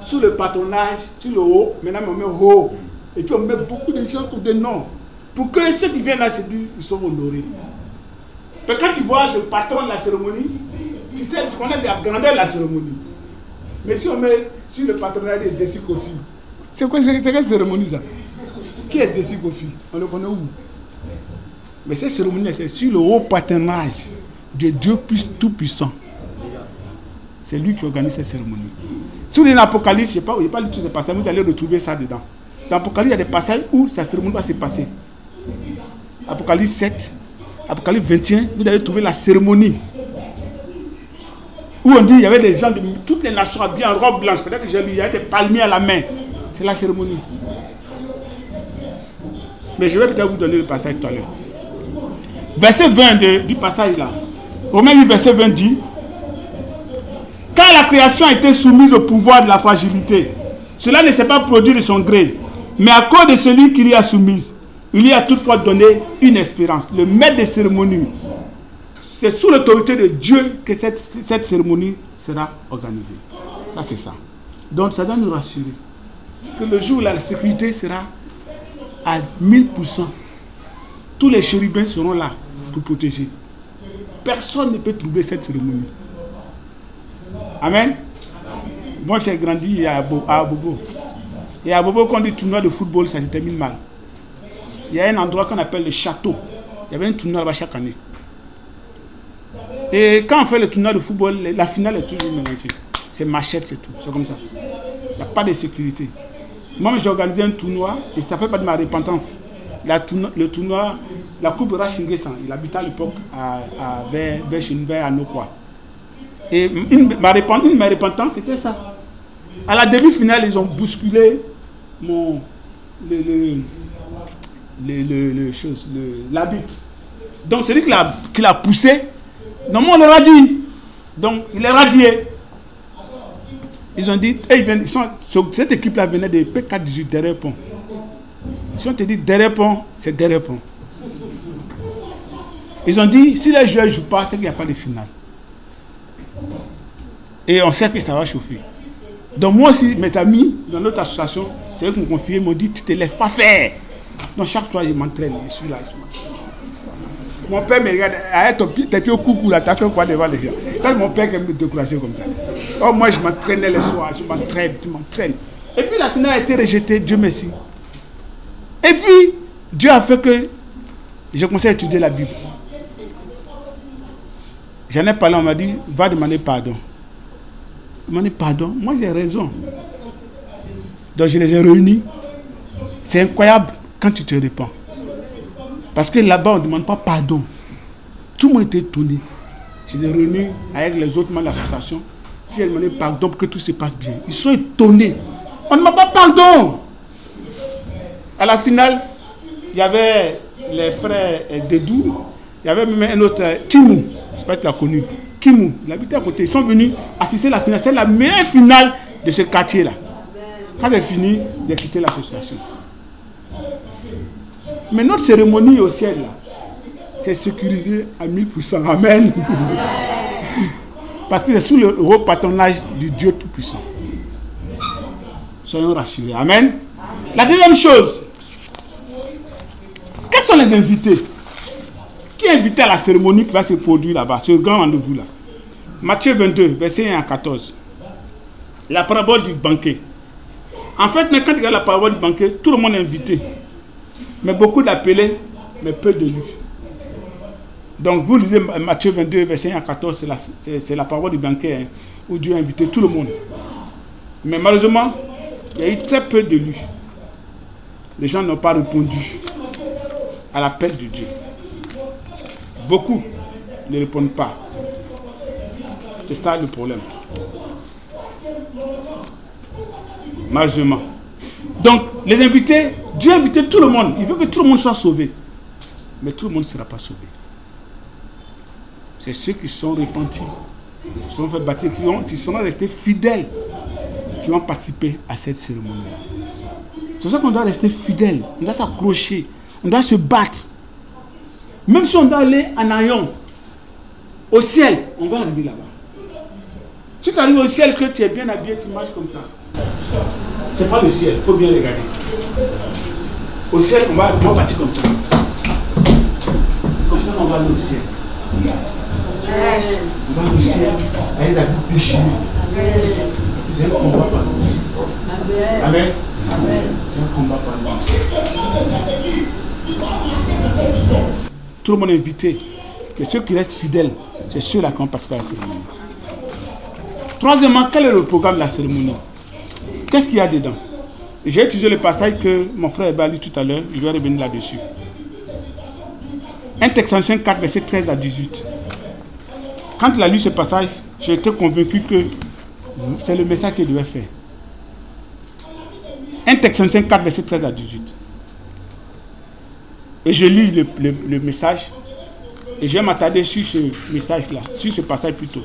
sur le patronage, sur le haut, maintenant on met haut. Et puis on met beaucoup de gens comme des noms. Pour que ceux qui viennent là se disent qu'ils sont honorés. Mais quand tu vois le patron de la cérémonie, tu sais, tu connais la grandeur de la cérémonie. Mais si on met sur le patronat de Desi Kofi, c'est quoi cette cérémonie ça? Qui est Desi Kofi? On le connaît où? Mais cette cérémonie, c'est sur le haut patronage de Dieu Tout-Puissant. C'est lui qui organise cette cérémonie. Si vous êtes dans l'Apocalypse, je n'ai pas lu tous ces passages, vous allez retrouver ça dedans. Dans l'Apocalypse, il y a des passages où sa cérémonie va se passer. Apocalypse 7, Apocalypse 21, vous allez trouver la cérémonie. Où on dit qu'il y avait des gens de toutes les nations habillés en robe blanche. Peut-être que j'ai lu, il y avait des palmiers à la main. C'est la cérémonie. Mais je vais peut-être vous donner le passage tout à l'heure. verset 20 du passage là. Romains 8, verset 20 dit, car la création a été soumise au pouvoir de la fragilité, cela ne s'est pas produit de son gré, mais à cause de celui qui l'y a soumise, il y a toutefois donné une espérance. Le maître des cérémonies, c'est sous l'autorité de Dieu que cette cérémonie sera organisée. Ça, c'est ça. Donc, ça doit nous rassurer que le jour où la sécurité sera à 1000%, tous les chérubins seront là pour protéger. Personne ne peut troubler cette cérémonie. Amen. Moi, j'ai grandi à Abobo. Et à Abobo, quand on dit tournoi de football, ça se termine mal. Il y a un endroit qu'on appelle le château. Il y avait un tournoi là-bas chaque année. Et quand on fait le tournoi de football, la finale est toujours mélangée. C'est machette, c'est tout. C'est comme ça. Il n'y a pas de sécurité. Moi, j'ai organisé un tournoi et ça ne fait pas de ma repentance. Le tournoi, la coupe Rachinguesan, il habitait à l'époque vers Anokwa. Et ma repentance, c'était ça. À la demi-finale, ils ont bousculé l'arbitre. Donc, celui qui l'a poussé, normalement, on leur a dit. Donc, il est radié. Ils ont dit, cette équipe-là venait de P418 derrière pont. Si on te dit derrière pont, c'est derrière pont. Ils ont dit, si les joueurs ne jouent pas, c'est qu'il n'y a pas de finale. Et on sait que ça va chauffer. Donc moi aussi, mes amis, dans notre association, c'est eux qui m'ont confié, ils m'ont dit, tu ne te laisses pas faire. Donc chaque fois, je m'entraîne, je suis là, Mon père me regarde, arrête tes pieds au coucou là, t'as fait quoi devant les gens? Ça, c'est mon père qui me décourager comme ça. Oh, moi, je m'entraînais le soir, je m'entraîne. Et puis la finale a été rejetée, Dieu merci. Et puis, Dieu a fait que j'ai commencé à étudier la Bible. J'en ai parlé, on m'a dit, va demander pardon. Demander pardon, moi j'ai raison. Donc je les ai réunis. C'est incroyable quand tu te répands. Parce que là-bas, on ne demande pas pardon. Tout le monde était étonné. Je les ai réunis avec les autres membres de l'association. J'ai demandé pardon pour que tout se passe bien. Ils sont étonnés. On ne demande pas pardon. À la finale, il y avait les frères Dedou. Il y avait même un autre, Kimou. Je ne sais pas si tu l'as connu. Kimou, il habitait à côté. Ils sont venus assister à la finale. C'est la meilleure finale de ce quartier-là. Quand c'est fini, j'ai quitté l'association. Mais notre cérémonie au ciel, là, c'est sécurisé à 1000%. Amen. Parce que c'est sous le haut patronage du Dieu Tout-Puissant. Soyons rassurés. Amen. La deuxième chose, quels sont les invités? Qui est invité à la cérémonie qui va se produire là-bas, ce grand rendez-vous là? Matthieu 22, verset 1 à 14. La parabole du banquet. En fait, quand tu regardes la parabole du banquet, tout le monde est invité. Mais beaucoup d'appelés, mais peu d'élus. Donc vous lisez Matthieu 22, verset 1 à 14, c'est la parabole du banquet, hein, où Dieu a invité tout le monde. Mais malheureusement, il y a eu très peu d'élus. Les gens n'ont pas répondu à l'appel de Dieu. Beaucoup ne répondent pas. C'est ça le problème. Malheureusement. Donc, les invités, Dieu a invité tout le monde. Il veut que tout le monde soit sauvé. Mais tout le monde ne sera pas sauvé. C'est ceux qui sont repentis, qui sont fait baptiser, qui sont restés fidèles, qui vont participer à cette cérémonie-là. C'est pour ça qu'on doit rester fidèle. On doit s'accrocher. On doit se battre. Même si on doit aller en avion, au ciel, on va arriver là-bas. Si tu arrives au ciel, que tu es bien habillé, tu marches comme ça. Ce n'est pas le ciel, il faut bien regarder. Au ciel, on va partir comme ça. Comme ça qu'on va aller au ciel. On va au ciel avec la bouche déchirée. C'est un combat par le ciel. Amen. C'est un combat par le ciel. Tout le monde est invité. Et ceux qui restent fidèles, c'est ceux-là qui vont participer à la cérémonie. Troisièmement, quel est le programme de la cérémonie? Qu'est-ce qu'il y a dedans? J'ai étudié le passage que mon frère a lu tout à l'heure. Je vais revenir là-dessus. 1 Thessaloniciens 4, verset 13 à 18. Quand il a lu ce passage, j'ai été convaincu que c'est le message qu'il devait faire. 1 Thessaloniciens 4, verset 13 à 18. Et je lis le message Et je vais m'attarder sur ce message-là, sur ce passage plutôt.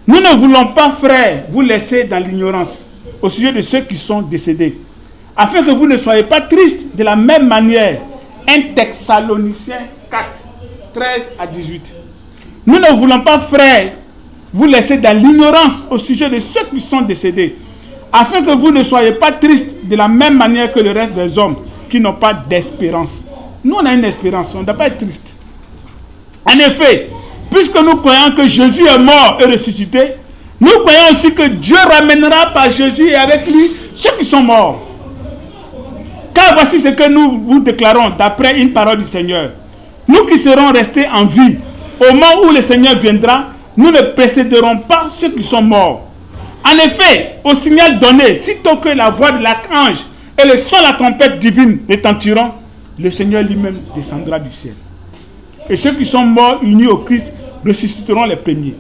Nous ne voulons pas, frères, vous laisser dans l'ignorance au sujet de ceux qui sont décédés, afin que vous ne soyez pas tristes de la même manière. 1 Thessaloniciens 4, 13 à 18. Nous ne voulons pas, frères, vous laisser dans l'ignorance au sujet de ceux qui sont décédés, afin que vous ne soyez pas tristes de la même manière que le reste des hommes qui n'ont pas d'espérance. Nous, on a une espérance, on ne doit pas être triste. En effet, puisque nous croyons que Jésus est mort et ressuscité, nous croyons aussi que Dieu ramènera par Jésus et avec lui ceux qui sont morts. Car voici ce que nous vous déclarons d'après une parole du Seigneur. Nous qui serons restés en vie, au moment où le Seigneur viendra, nous ne précéderons pas ceux qui sont morts. En effet, au signal donné, sitôt que la voix de l'archange et le son de la trompette divine retentiront, le Seigneur lui-même descendra du ciel. Et ceux qui sont morts unis au Christ ressusciteront les premiers.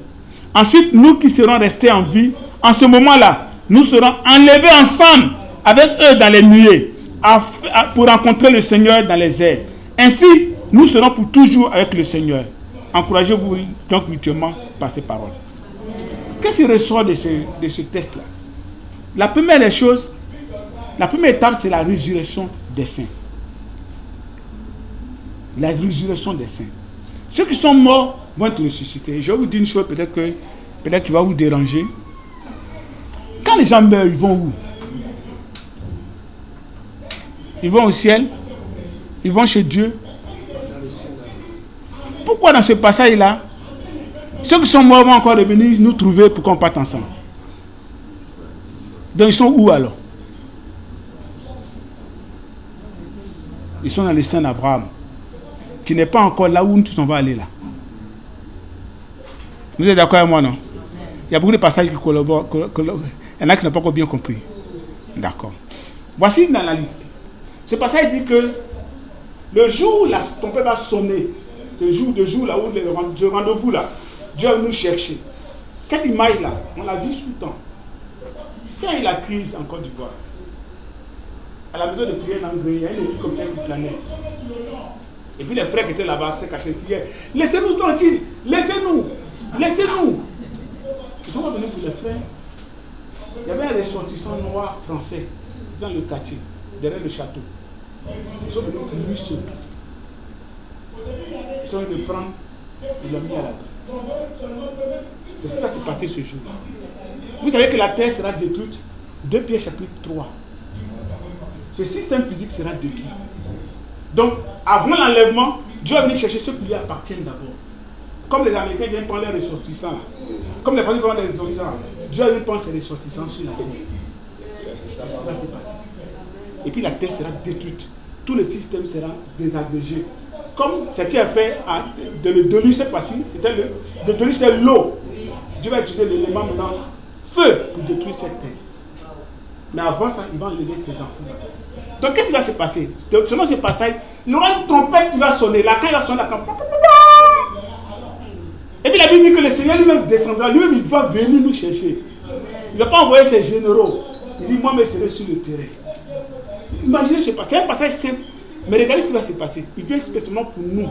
Ensuite, nous qui serons restés en vie, en ce moment-là, nous serons enlevés ensemble avec eux dans les nuées, pour rencontrer le Seigneur dans les airs. Ainsi, nous serons pour toujours avec le Seigneur. Encouragez-vous donc mutuellement par ces paroles. Qu'est-ce qui ressort de ce test-là? La première des choses, la première étape, c'est la résurrection des saints. La résurrection des saints. Ceux qui sont morts vont être ressuscités. Je vais vous dire une chose, peut-être qui va vous déranger. Quand les gens meurent, ils vont où? Ils vont au ciel? Ils vont chez Dieu? Pourquoi dans ce passage-là, ceux qui sont morts vont encore revenir nous trouver pour qu'on parte ensemble? Donc ils sont où alors? Ils sont dans le sein d'Abraham, qui n'est pas encore là où nous tous on va aller là. Vous êtes d'accord avec moi, non? Il y a beaucoup de passages qui collaborent. Il y en a qui n'ont pas encore bien compris. D'accord. Voici une analyse. Ce passage dit que le jour où la trompette va sonner, ce jour là où le rendez-vous là, Dieu va nous chercher. Cette image là, on l'a vu tout le temps. Quand il y a eu la crise en Côte d'Ivoire, à la maison de prière d'André, il y a un hélicoptère qui planait. Et puis les frères qui étaient là-bas, se cachaient, priaient. Laissez-nous tranquilles, laissez-nous, laissez-nous. Ils sont revenus pour les frères. Il y avait un ressortissant noir français dans le quartier, derrière le château. Ils sont venus pour lui seul. Ils sont venus le prendre et l'ont mis à l'abri. C'est ce qui va se passer ce jour-là. Vous savez que la terre sera détruite. 2 Pierre chapitre 3. Ce système physique sera détruit. Donc, avant l'enlèvement, Dieu va venir chercher ceux qui lui appartiennent d'abord. Comme les Américains viennent prendre les ressortissants. Comme les Français prennent les ressortissants. Dieu va venir prendre ses ressortissants sur la terre. Ça va se passer. Et puis la terre sera détruite. Tout le système sera désagrégé. Comme ce qui a fait de le déluge cette fois-ci, le déluge c'était l'eau. Dieu va utiliser l'élément maintenant feu pour détruire cette terre. Mais avant ça, il va enlever ses enfants. Donc qu'est-ce qui va se passer? Selon ce passage, il y aura une trompette qui va sonner. La caille va sonner, la caille. Et puis la Bible dit que le Seigneur lui-même descendra, lui-même il va venir nous chercher. Il ne va pas envoyer ses généraux. Il dit, moi, je serai sur le terrain. Imaginez ce passage. C'est un passage simple. Mais regardez ce qui va se passer. Il vient spécialement pour nous.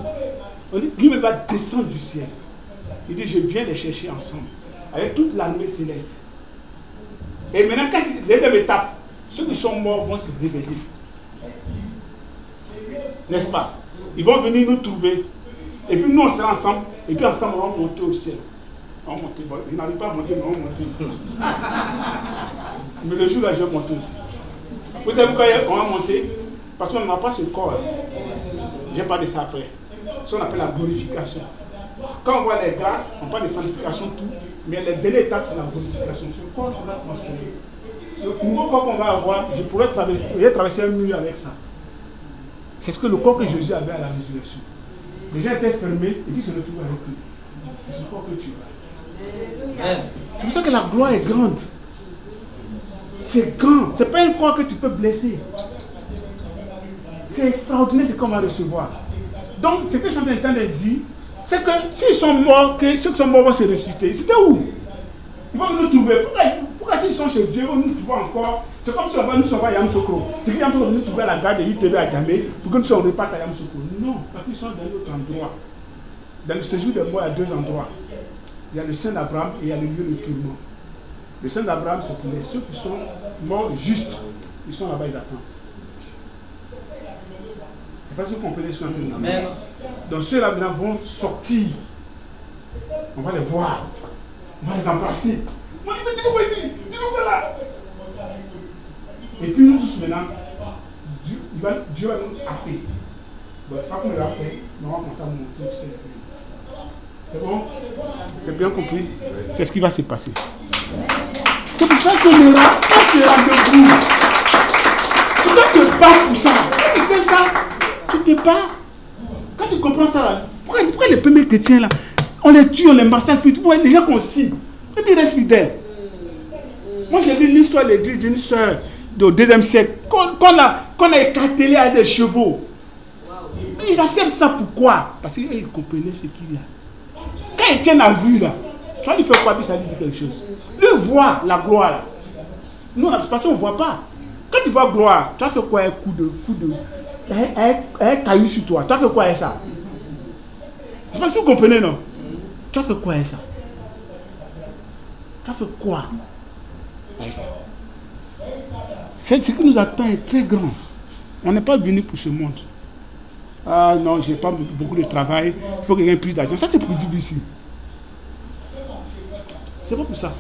Lui-même va descendre du ciel. Il dit, je viens les chercher ensemble. Avec toute l'armée céleste. Et maintenant, deuxième étape, ceux qui sont morts vont se réveiller. N'est-ce pas? Ils vont venir nous trouver. Et puis nous, on sera ensemble. Et puis ensemble, on va monter au ciel. On va monter. Bon, je n'arrive pas à monter, mais on va monter. Mais le jour là, je vais monter aussi. Vous savez pourquoi on va monter? Parce qu'on n'a pas ce corps. Je vais parler de ça après. Ça, on appelle la glorification. Quand on voit les grâces, on parle de sanctification, tout. Mais la dernière étape, c'est la glorification. Ce corps sera transformé. Ce nouveau corps qu'on va avoir, je pourrais traverser un mur avec ça. C'est ce que le corps que Jésus avait à la résurrection. Les gens étaient fermés et puis se retrouvaient avec lui. C'est ce corps que tu as. C'est pour ça que la gloire est grande. C'est grand. Ce n'est pas un corps que tu peux blesser. C'est extraordinaire ce qu'on va recevoir. Donc, ce que je suis en train de dire, c'est que s'ils sont morts, que ceux qui sont morts vont se ressusciter. C'était où? Ils vont nous trouver. Pourquoi s'ils sont chez Dieu, ils vont nous trouver encore? C'est comme si nous sommes à Yamoussoukro. Tu dis que nous trouvons à la gare de l'ITV à Djamé pour que nous soyons repartis à Yamoussoukro. Non, parce qu'ils sont dans d'autres endroits. Dans le séjour de mort, il y a deux endroits. Il y a le sein d'Abraham et il y a le lieu de tourment. Le sein d'Abraham, c'est pour ceux qui sont morts justes. Ils sont là-bas, ils attendent. Je ne sais pas si vous comprenez ce qu'on dit. Amen. Donc ceux-là maintenant vont sortir. On va les voir. On va les embrasser. On va les dire comment ici. Dis-nous là. Et puis nous tous maintenant, Dieu va nous appeler. Bon, c'est pas comme il a fait, mais on va commencer à monter au ciel. C'est bon? C'est bien compris? C'est ce qui va se passer. C'est pour ça que le rapport sera debout. Tu dois te battre pour ça. Tu sais ça? Tu te bats. Quand tu comprends ça là, pourquoi les premiers chrétiens là, on les tue, on les massacre, puis tu vois les gens qu'on cible, et puis ils restent fidèles. Moi j'ai lu l'histoire de l'église d'une soeur au 2e siècle, qu'on a écartelé à des chevaux. Ils acceptent ça pourquoi? Parce qu'ils comprenaient ce qu'il y a. Quand Étienne a vu là, tu vas lui faire quoi, puis ça lui dit quelque chose. Lui voit la gloire là. Nous, de toute façon, on ne voit pas. Quand tu vois gloire, tu as fait quoi un coup de un caillou sur toi? Tu as fait quoi avec ça? Je ne sais pas si vous comprenez, non? Tu as fait quoi avec ça? Tu as fait quoi avec ça? Ce qui nous attend est très grand. On n'est pas venu pour ce monde. Ah non, je n'ai pas beaucoup de travail, il faut que quelqu'un ait plus d'argent. Ça, c'est pour vivre ici. C'est pas pour ça.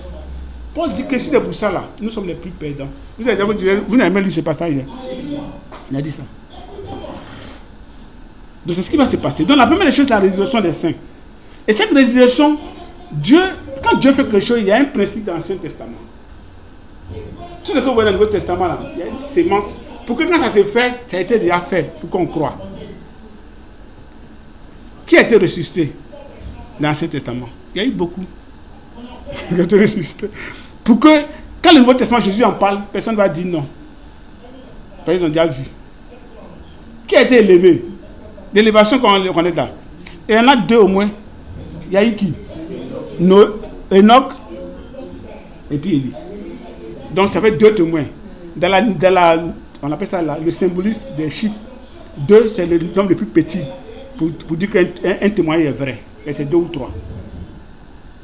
Paul dit que si c'est pour ça, là, nous sommes les plus perdants. Vous n'avez jamais lu ce passage hier. Il a dit ça. Donc c'est ce qui va se passer. Donc la première chose, c'est la résurrection des saints. Et cette résurrection, quand Dieu fait quelque chose, il y a un principe dans l'Ancien Testament. Tout ce que vous voyez dans le Nouveau Testament, là, il y a une sémence. Pour que quand ça s'est fait, ça a été déjà fait, pour qu'on croit. Qui a été ressuscité dans l'Ancien Testament? Il y a eu beaucoup qui ont été ressuscités. Pour que, quand le Nouveau Testament, Jésus en parle, personne ne va dire non. Parce qu'ils ont déjà vu. Qui a été élevé? L'élévation qu'on est là. Il y en a deux au moins. Il y a eu qui? Enoch et puis Élie. Donc ça fait deux témoins. On appelle ça le symbolisme des chiffres. 2, c'est le nombre le plus petit. Pour dire qu'un témoignage est vrai. Et c'est 2 ou 3.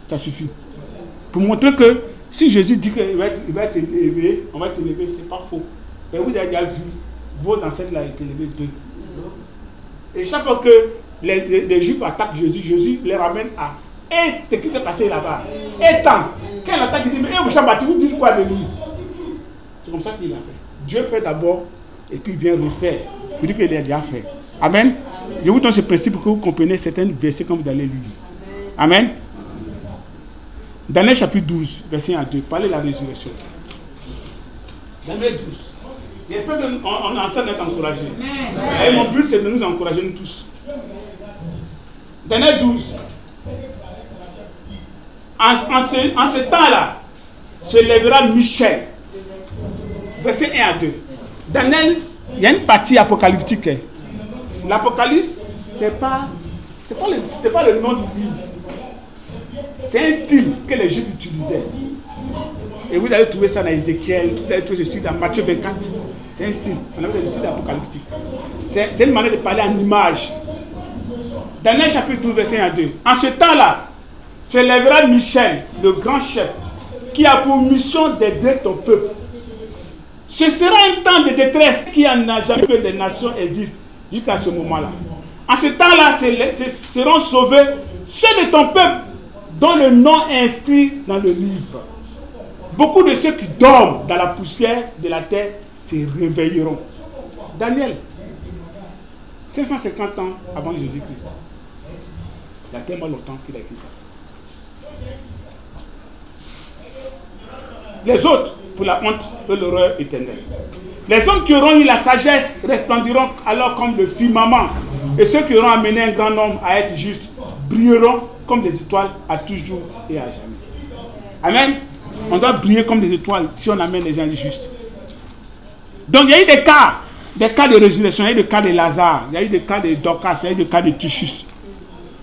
Ça suffit. Pour montrer que si Jésus dit qu'il va être élevé, on va être élevé, c'est pas faux. Et vous avez déjà vu, vos ancêtres l'ont été élevés 2. Et chaque fois que les Juifs attaquent Jésus, Jésus les ramène à et ce qui s'est passé là-bas. Et tant, quand il attaque, il dit, mais vous Shabbat, vous dites quoi de lui? C'est comme ça qu'il a fait. Dieu fait d'abord, et puis il vient refaire. Pour dire qu'il a déjà fait. Amen. Je vous donne ce principe pour que vous compreniez certains versets quand vous allez lire. Amen. Daniel chapitre 12, verset 1 à 2, parlez de la résurrection. Daniel 12. J'espère qu'on est en train d'être encouragés. Et mon but, c'est de nous encourager, nous tous. Daniel 12. En ce temps-là, se lèvera Michel. Verset 1 à 2. Daniel, il y a une partie apocalyptique. L'Apocalypse, c'était pas le nom du livre. C'est un style que les Juifs utilisaient. Et vous allez trouver ça dans Ézéchiel, vous allez trouver ce style dans Matthieu 24. C'est un style, on appelle le style apocalyptique. C'est une manière de parler en image. Daniel chapitre 12, verset 1 à 2. En ce temps-là, se lèvera Michel, le grand chef, qui a pour mission d'aider ton peuple. Ce sera un temps de détresse qui en a jamais que les nations existent jusqu'à ce moment-là. En ce temps-là, seront sauvés ceux de ton peuple dont le nom est inscrit dans le livre. Beaucoup de ceux qui dorment dans la poussière de la terre se réveilleront. Daniel, 550 ans avant Jésus-Christ. Il y a tellement longtemps qu'il a écrit ça. Les autres, pour la honte de l'horreur éternelle. Les hommes qui auront eu la sagesse resplendiront alors comme le firmament. Et ceux qui auront amené un grand nombre à être justes brilleront comme des étoiles à toujours et à jamais. Amen. On doit briller comme des étoiles si on amène les gens justes. Donc il y a eu des cas de résurrection, il y a eu des cas de Lazare, il y a eu des cas de Dorcas, il y a eu des cas de Tychus.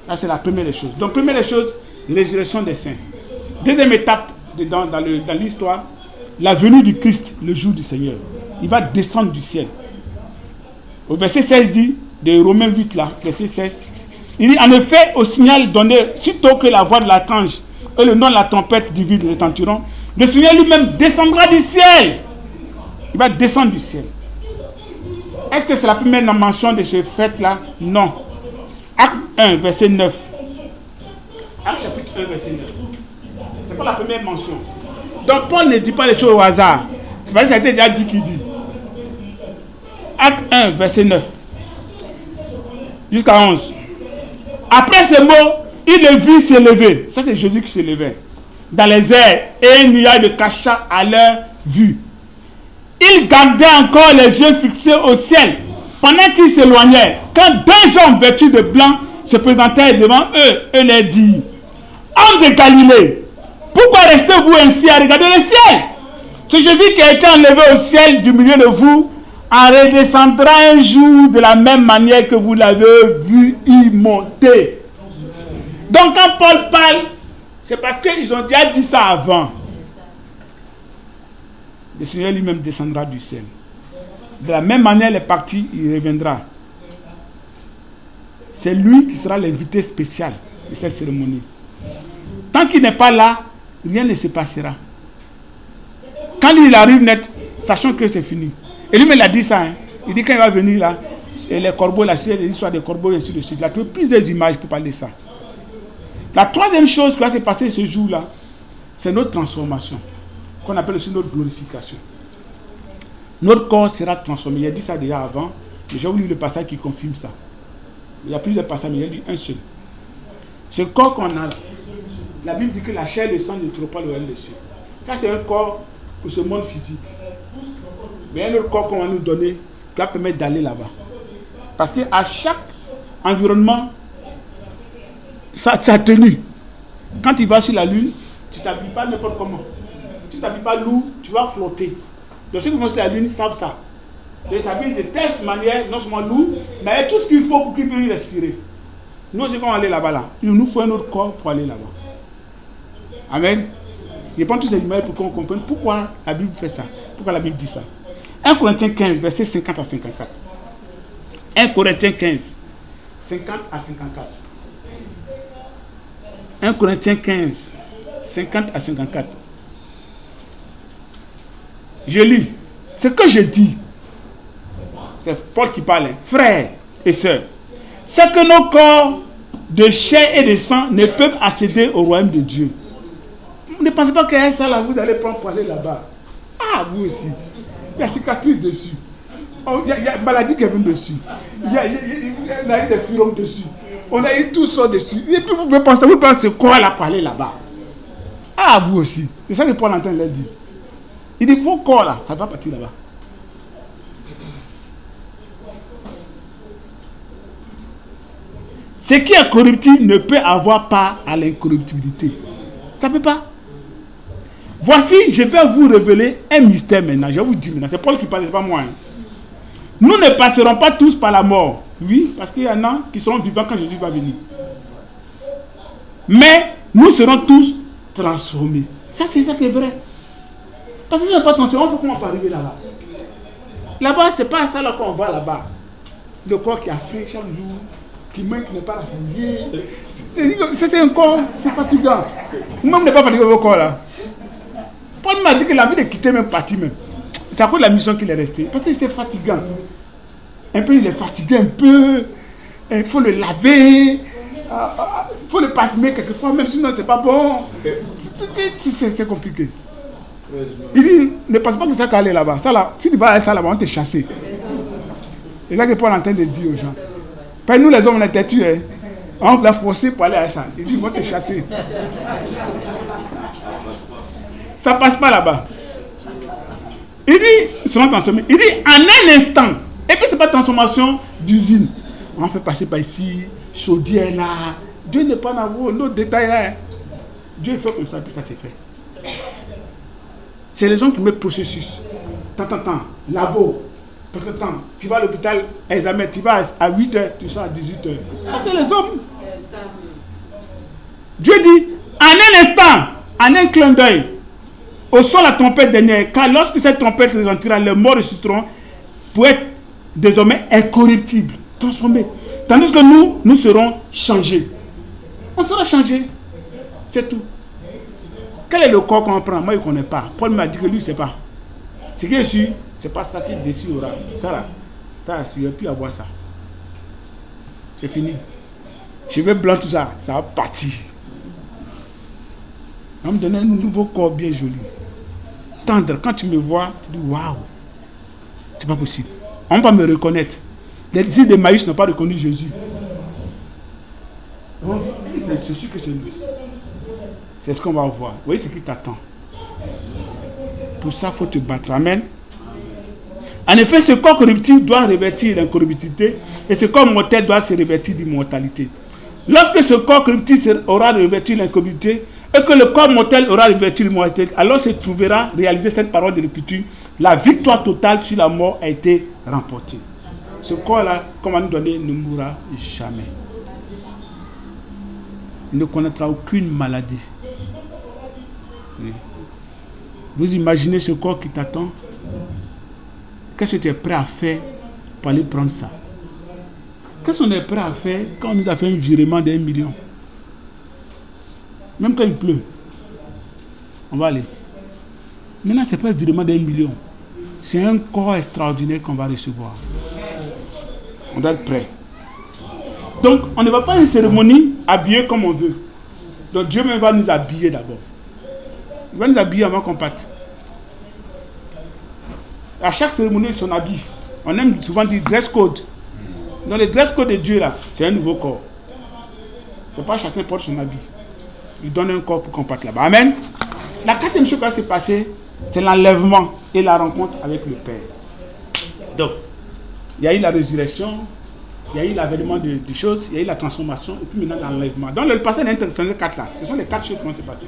Là c'est la première des choses. Donc première des choses, résurrection des saints. Deuxième étape dans l'histoire, la venue du Christ, le jour du Seigneur. Il va descendre du ciel. Au verset 16 dit, de Romains 8 là, verset 16, il dit, en effet, au signal donné, sitôt que la voix de l'archange et le nom de la tempête divine retentiront, le Seigneur lui-même descendra du ciel. Il va descendre du ciel. Est-ce que c'est la première mention de ce fait-là? Non. Acte 1, verset 9. Acte chapitre 1, verset 9. Ce n'est pas la première mention. Donc Paul ne dit pas les choses au hasard. C'est parce que ça a été déjà dit qu'il dit. Acte 1, verset 9. Jusqu'à 11. Après ces mots, il le vit s'élever. Ça, c'est Jésus qui s'élevait. Dans les airs, et un nuage de cacha à leur vue. Il gardait encore les yeux fixés au ciel. Pendant qu'il s'éloignait, quand deux hommes vêtus de blanc se présentèrent devant eux, et leur dirent, hommes de Galilée, pourquoi restez-vous ainsi à regarder le ciel? Ce Jésus qui a été enlevé au ciel du milieu de vous, en redescendra un jour de la même manière que vous l'avez vu y monter. Donc quand Paul parle, c'est parce qu'ils ont déjà dit ça avant. Le Seigneur lui-même descendra du ciel. De la même manière, il est parti, il reviendra. C'est lui qui sera l'invité spécial de cette cérémonie. Tant qu'il n'est pas là, rien ne se passera. Quand lui, il arrive net, sachant que c'est fini. Et lui-même, il a dit ça. Hein. Il dit quand il va venir là, et les corbeaux, là, c'est l'histoire des corbeaux, et ainsi de suite. Il a trouvé plusieurs images pour parler de ça. La troisième chose qui va se passer ce jour-là, c'est notre transformation, qu'on appelle aussi notre glorification. Notre corps sera transformé. Il a dit ça déjà avant, mais j'ai lu le passage qui confirme ça. Il y a plusieurs passages, mais il y a lu un seul. Ce corps qu'on a, la Bible dit que la chair et le sang ne trouvent pas le royaume des cieux. Ça, c'est un corps pour ce monde physique. Mais un autre corps qu'on va nous donner qui va permettre d'aller là-bas. Parce qu'à chaque environnement, sa tenue. Quand tu vas sur la lune, tu ne t'habilles pas n'importe comment. Tu ne t'habilles pas lourd, tu vas flotter. Donc ceux qui vont sur la lune, ils savent ça. Ils s'habillent de telle manière, non seulement lourd, mais il y a tout ce qu'il faut pour qu'ils puissent respirer. Nous aussi, quand on va aller là-bas, là, il nous faut un autre corps pour aller là-bas. Amen. Je prends tous ces images pour qu'on comprenne pourquoi la Bible fait ça. Pourquoi la Bible dit ça. 1 Corinthiens 15, versets 50 à 54. 1 Corinthiens 15, 50 à 54. 1 Corinthiens 15, 50 à 54. Je lis. Ce que je dis, c'est Paul qui parle, frères et sœurs, c'est que nos corps de chair et de sang ne peuvent accéder au royaume de Dieu. Ne pensez pas qu'il y a ça là, vous allez prendre pour aller là-bas. Ah, vous aussi. Il y a cicatrices dessus. Oh, il y a maladie qui est venue dessus. Il y a des furons dessus. On a eu tout ça dessus. Et puis vous pouvez penser ce corps-là pour aller là-bas. Ah, vous aussi. C'est ça que Paul entend leur dire. Il dit, vos corps là, ça va partir là-bas. Ce qui est corruptible ne peut avoir part à l'incorruptibilité. Ça ne peut pas. Voici, je vais vous révéler un mystère maintenant. Je vais vous dire maintenant. C'est Paul qui parle, ce n'est pas moi. Hein. Nous ne passerons pas tous par la mort. Oui, parce qu'il y en a qui seront vivants quand Jésus va venir. Mais nous serons tous transformés. Ça, c'est ça qui est vrai. Parce que si on n'est pas transformé, il faut qu'on va arriver là-bas. Là-bas, ce n'est pas ça là qu'on va là-bas. Le corps qui a faim chaque jour, qui manque, qui n'est pas rassasié. C'est un corps, c'est fatigant. Moi, je n'ai pas fatigué au corps là. Paul m'a dit que la vie de quitter même parti même. C'est à cause de la mission qu'il est resté. Parce que c'est fatigant. Un peu, il est fatigué un peu. Il faut le laver. Il faut le parfumer quelquefois, même sinon c'est pas bon. C'est compliqué. Il dit, ne pense pas que ça qu'à aller là-bas. Ça là, si tu vas à ça là-bas, on te chasser. C'est ça que Paul est en train de dire aux gens. Parce que nous les hommes, on est têtus. Hein. On l'a forcé pour aller à ça. Il dit, ils vont te chasser. Ça passe pas là-bas. Il dit, ils seront transformés. Il dit, en un instant. Et puis, c'est pas transformation d'usine. On fait passer par ici, chaudière là. Dieu n'est pas dans vos autres détails là. Dieu fait comme ça, puis ça c'est fait. C'est les gens qui mettent processus. Tant, labo. Tant. Tu vas à l'hôpital, examen. Tu vas à 8h, tu sors à 18h. Ça, c'est les hommes. Dieu dit, en un instant, en un clin d'œil, au son la trompette dernière, car lorsque cette trompette retentira, les morts ressusciteront pour être désormais incorruptibles, transformés. Tandis que nous serons changés. On sera changés. C'est tout. Quel est le corps qu'on prend? Moi, je ne connais pas. Paul m'a dit que lui, il ne sait pas. Ce que je suis, ce n'est pas ça qui est dessus aura. Ça là, ça, je ne vais plus avoir ça. C'est fini. Cheveux blancs, tout ça, ça va partir. On va me donner un nouveau corps bien joli. Tendre. Quand tu me vois, tu dis waouh. C'est pas possible. On ne va pas me reconnaître. Les disciples d'Emmaüs n'ont pas reconnu Jésus. On dit, je suis que c'est lui. C'est ce qu'on va voir. Vous voyez ce qui t'attend. Pour ça, il faut te battre. Amen. En effet, ce corps corruptible doit revêtir l'incorruptibilité et ce corps mortel doit se revêtir d'immortalité. Lorsque ce corps corruptible aura revêtu l'incorruptibilité et que le corps mortel aura revêtu l'immortalité, alors se trouvera réalisée cette parole de l'Écriture. La victoire totale sur la mort a été remportée. Ce corps-là, comme on nous donné, ne mourra jamais. Il ne connaîtra aucune maladie. Oui. Vous imaginez ce corps qui t'attend? Qu'est-ce que tu es prêt à faire pour aller prendre ça? Qu'est-ce qu'on est prêt à faire quand on nous a fait un virement d'1 million? Même quand il pleut, on va aller. Maintenant, ce n'est pas un virement d'1 million. C'est un corps extraordinaire qu'on va recevoir. On doit être prêt. Donc, on ne va pas à une cérémonie habillée comme on veut. Donc, Dieu même va nous habiller d'abord. Il va nous habiller avant qu'on parte. À chaque cérémonie, son habit. On aime souvent dire dress code. Dans le dress code de Dieu, là, c'est un nouveau corps. Ce n'est pas chacun porte son habit. Il donne un corps pour qu'on parte là-bas. Amen. La quatrième chose qui va se passer, c'est l'enlèvement et la rencontre avec le Père. Donc, il y a eu la résurrection, il y a eu l'avènement de choses, il y a eu la transformation, et puis maintenant l'enlèvement. Donc le passage intéressant, les quatre là, ce sont les quatre choses qui vont se passer.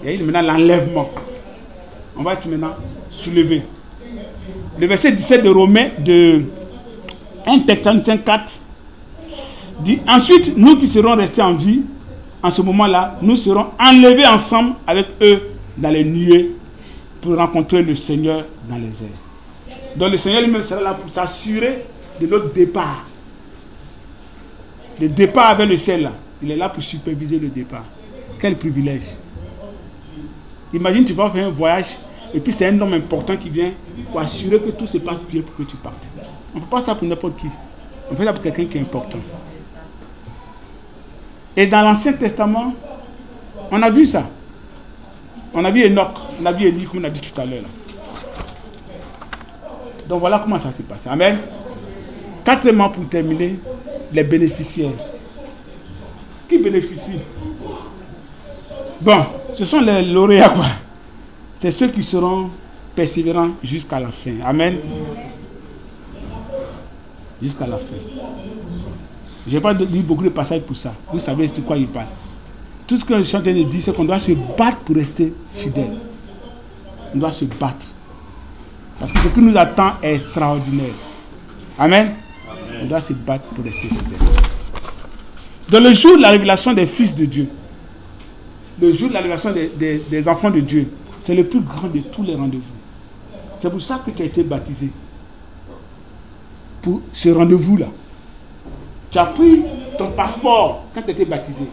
Il y a eu maintenant l'enlèvement. On va être maintenant soulevé. Le verset 17 de Romains, de 1 Thessaloniciens 4, dit: ensuite, nous qui serons restés en vie, en ce moment-là, nous serons enlevés ensemble avec eux dans les nuées pour rencontrer le Seigneur dans les airs. Donc le Seigneur lui-même sera là pour s'assurer de notre départ. Le départ avec le ciel là, il est là pour superviser le départ. Quel privilège. Imagine, tu vas faire un voyage et puis c'est un homme important qui vient pour assurer que tout se passe bien pour que tu partes. On ne fait pas ça pour n'importe qui. On fait ça pour quelqu'un qui est important. Et dans l'Ancien Testament, on a vu ça. On a vu Enoch, on a vu Élie, comme on a dit tout à l'heure. Donc voilà comment ça s'est passé. Amen. Quatrièmement, pour terminer, les bénéficiaires. Qui bénéficient? Bon, ce sont les lauréats, quoi. C'est ceux qui seront persévérants jusqu'à la fin. Amen. Jusqu'à la fin. Je n'ai pas lu beaucoup de passages pour ça. Vous savez de quoi il parle. Tout ce que je suis en train de dire, c'est qu'on doit se battre pour rester fidèle. On doit se battre. Parce que ce qui nous attend est extraordinaire. Amen. On doit se battre pour rester fidèle. Dans le jour de la révélation des fils de Dieu, le jour de la révélation des enfants de Dieu, c'est le plus grand de tous les rendez-vous. C'est pour ça que tu as été baptisé. Pour ce rendez-vous-là. Tu as pris ton passeport quand tu as été baptisé.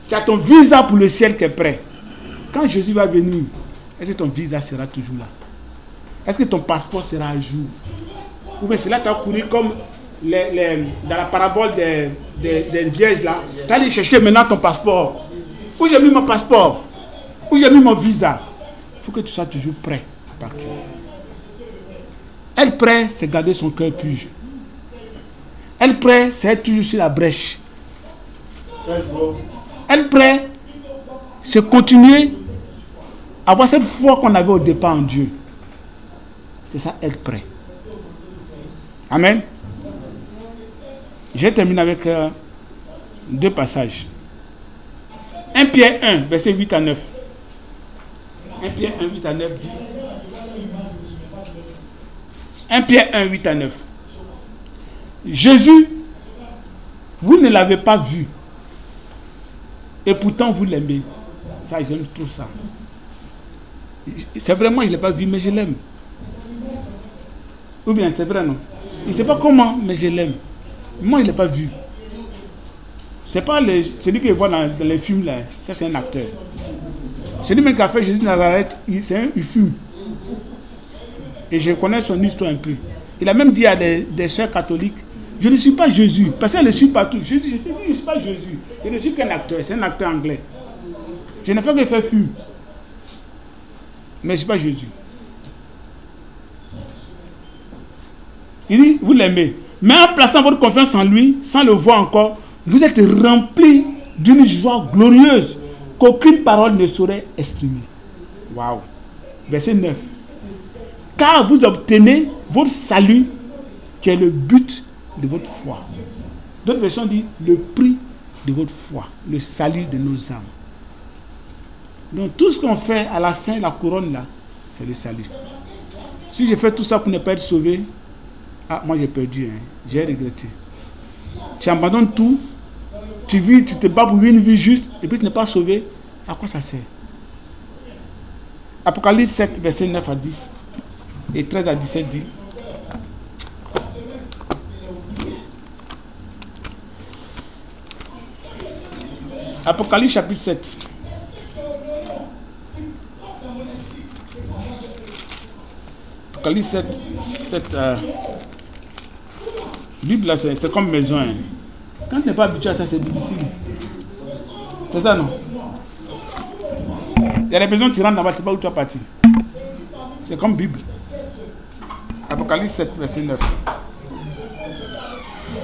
Tu as ton visa pour le ciel qui est prêt. Quand Jésus va venir, est-ce que ton visa sera toujours là? Est-ce que ton passeport sera à jour? Ou bien c'est là que tu as couru comme dans la parabole des vierges là. Tu as allé chercher maintenant ton passeport. Où j'ai mis mon passeport? Où j'ai mis mon visa? Il faut que tu sois toujours prêt à partir. Être prêt, c'est garder son cœur pur. Être prêt, c'est être toujours sur la brèche. Être prêt, c'est continuer à avoir cette foi qu'on avait au départ en Dieu. C'est ça, être prêt. Amen. Je termine avec deux passages. 1 Pierre 1, verset 8 à 9. 1 Pierre 1, 8 à 9 dit. 1 Pierre 1, 8 à 9. Jésus, vous ne l'avez pas vu. Et pourtant vous l'aimez. Ça, j'aime tout ça. C'est vrai, moi je ne l'ai pas vu, mais je l'aime. Ou bien c'est vrai, non? Il ne sait pas comment, mais je l'aime. Moi je ne l'ai pas vu. C'est pas celui que je vois dans les films là, ça c'est un acteur. Celui même qui a fait Jésus de Nazareth, il fume. Et je connais son histoire un peu. Il a même dit à des sœurs catholiques, je ne suis pas Jésus, parce qu'elle le suit partout. Je te dis, je ne suis pas Jésus. Je ne suis qu'un acteur, c'est un acteur anglais. Je ne fais que faire fume. Mais je ne suis pas Jésus. Il dit, vous l'aimez. Mais en plaçant votre confiance en lui, sans le voir encore, vous êtes rempli d'une joie glorieuse qu'aucune parole ne saurait exprimer. Waouh. Verset 9. Car vous obtenez votre salut, qui est le but de votre foi. D'autres versions disent le prix de votre foi, le salut de nos âmes. Donc tout ce qu'on fait à la fin, la couronne là, c'est le salut. Si je fais tout ça pour ne pas être sauvé, moi j'ai perdu, hein. J'ai regretté. Tu abandonnes tout, tu te bats pour vivre une vie juste, et puis tu n'es pas sauvé, à quoi ça sert? Apocalypse 7, verset 9 à 10, et 13 à 17 dit, Apocalypse chapitre 7. Apocalypse 7, Bible là, c'est comme maison. Hein. Quand tu n'es pas habitué à ça, c'est difficile. C'est ça, non? Il y a des maisons, tu rentres là-bas, tu ne sais pas où tu vas partir. C'est comme Bible. Apocalypse 7, verset 9.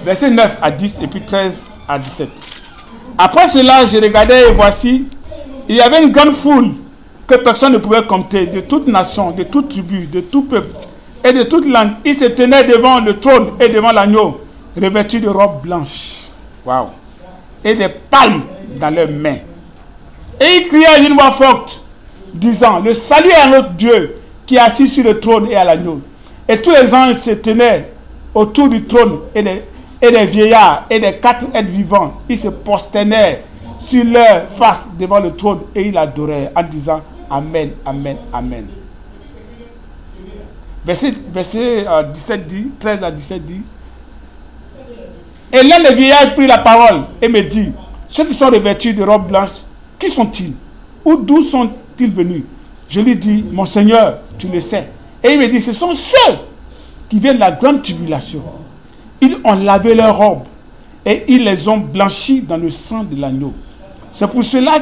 Verset 9 à 10 et puis 13 à 17. Après cela, je regardais et voici, il y avait une grande foule que personne ne pouvait compter, de toute nation, de toute tribu, de tout peuple et de toute langue. Ils se tenaient devant le trône et devant l'agneau, revêtus de robes blanches. Waouh! Et des palmes dans leurs mains. Et ils criaient d'une voix forte, disant, le salut est à notre Dieu qui est assis sur le trône et à l'agneau. Et tous les anges se tenaient autour du trône et des vieillards et des 4 êtres vivants. Ils se prosternaient sur leur face devant le trône et ils l'adoraient en disant Amen, Amen, Amen. Verset 17 dit, 13 à 17 dit, et l'un des vieillards prit la parole et me dit, ceux qui sont revêtus de robes blanches, qui sont-ils? Ou d'où sont-ils venus? Je lui dis, mon Seigneur, tu le sais. Et il me dit, ce sont ceux qui viennent de la grande tribulation. Ils ont lavé leurs robes et ils les ont blanchis dans le sang de l'agneau. C'est pour cela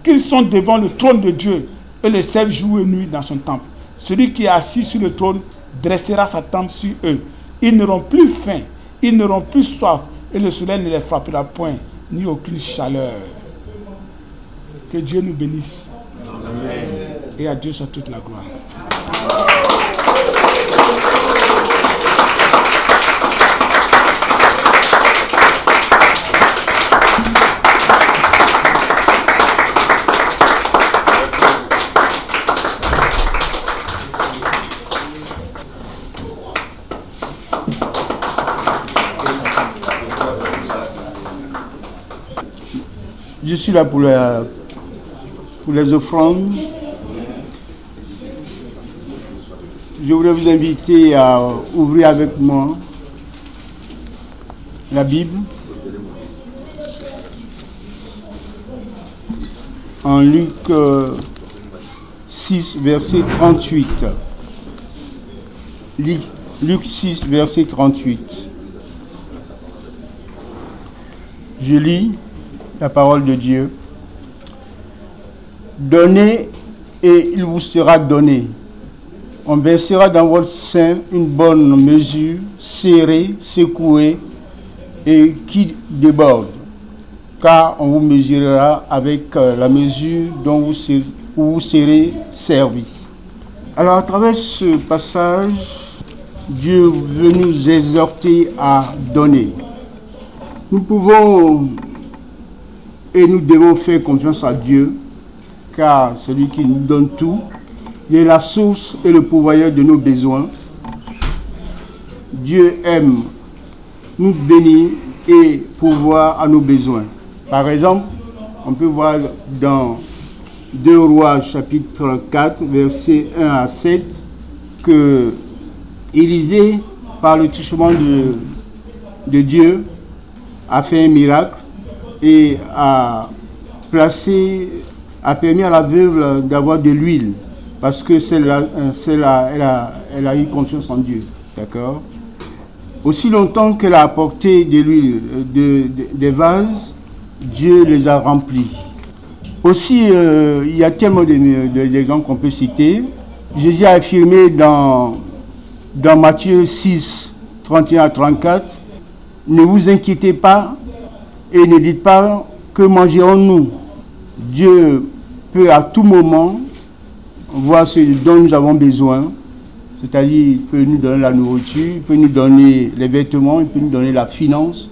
qu'ils sont devant le trône de Dieu et le servent jour et nuit dans son temple. Celui qui est assis sur le trône dressera sa tente sur eux. Ils n'auront plus faim, ils n'auront plus soif et le soleil ne les frappera point, ni aucune chaleur. Que Dieu nous bénisse. Amen. Et à Dieu soit toute la gloire. Je suis là pour les offrandes. Je voudrais vous inviter à ouvrir avec moi la Bible en Luc 6, verset 38. Luc 6, verset 38. Je lis la parole de Dieu. Donnez et il vous sera donné. On versera dans votre sein une bonne mesure, serrée, secouée et qui déborde. Car on vous mesurera avec la mesure dont vous serez servi. Alors à travers ce passage, Dieu veut nous exhorter à donner. Nous pouvons et nous devons faire confiance à Dieu, car celui qui nous donne tout, il est la source et le pourvoyeur de nos besoins. Dieu aime nous bénir et pourvoir à nos besoins. Par exemple, on peut voir dans 2 Rois chapitre 4, versets 1 à 7, que Élisée, par le touchement de Dieu, a fait un miracle et a permis à la veuve d'avoir de l'huile, parce que elle a eu confiance en Dieu. D'accord? Aussi longtemps qu'elle a apporté de l'huile des vases, Dieu les a remplis. Aussi, il y a tellement d'exemples qu'on peut citer. Jésus a affirmé dans Matthieu 6, 31 à 34, « Ne vous inquiétez pas et ne dites pas que mangerons-nous. Dieu peut à tout moment voir ce dont nous avons besoin. » C'est-à-dire, il peut nous donner la nourriture, il peut nous donner les vêtements, il peut nous donner la finance,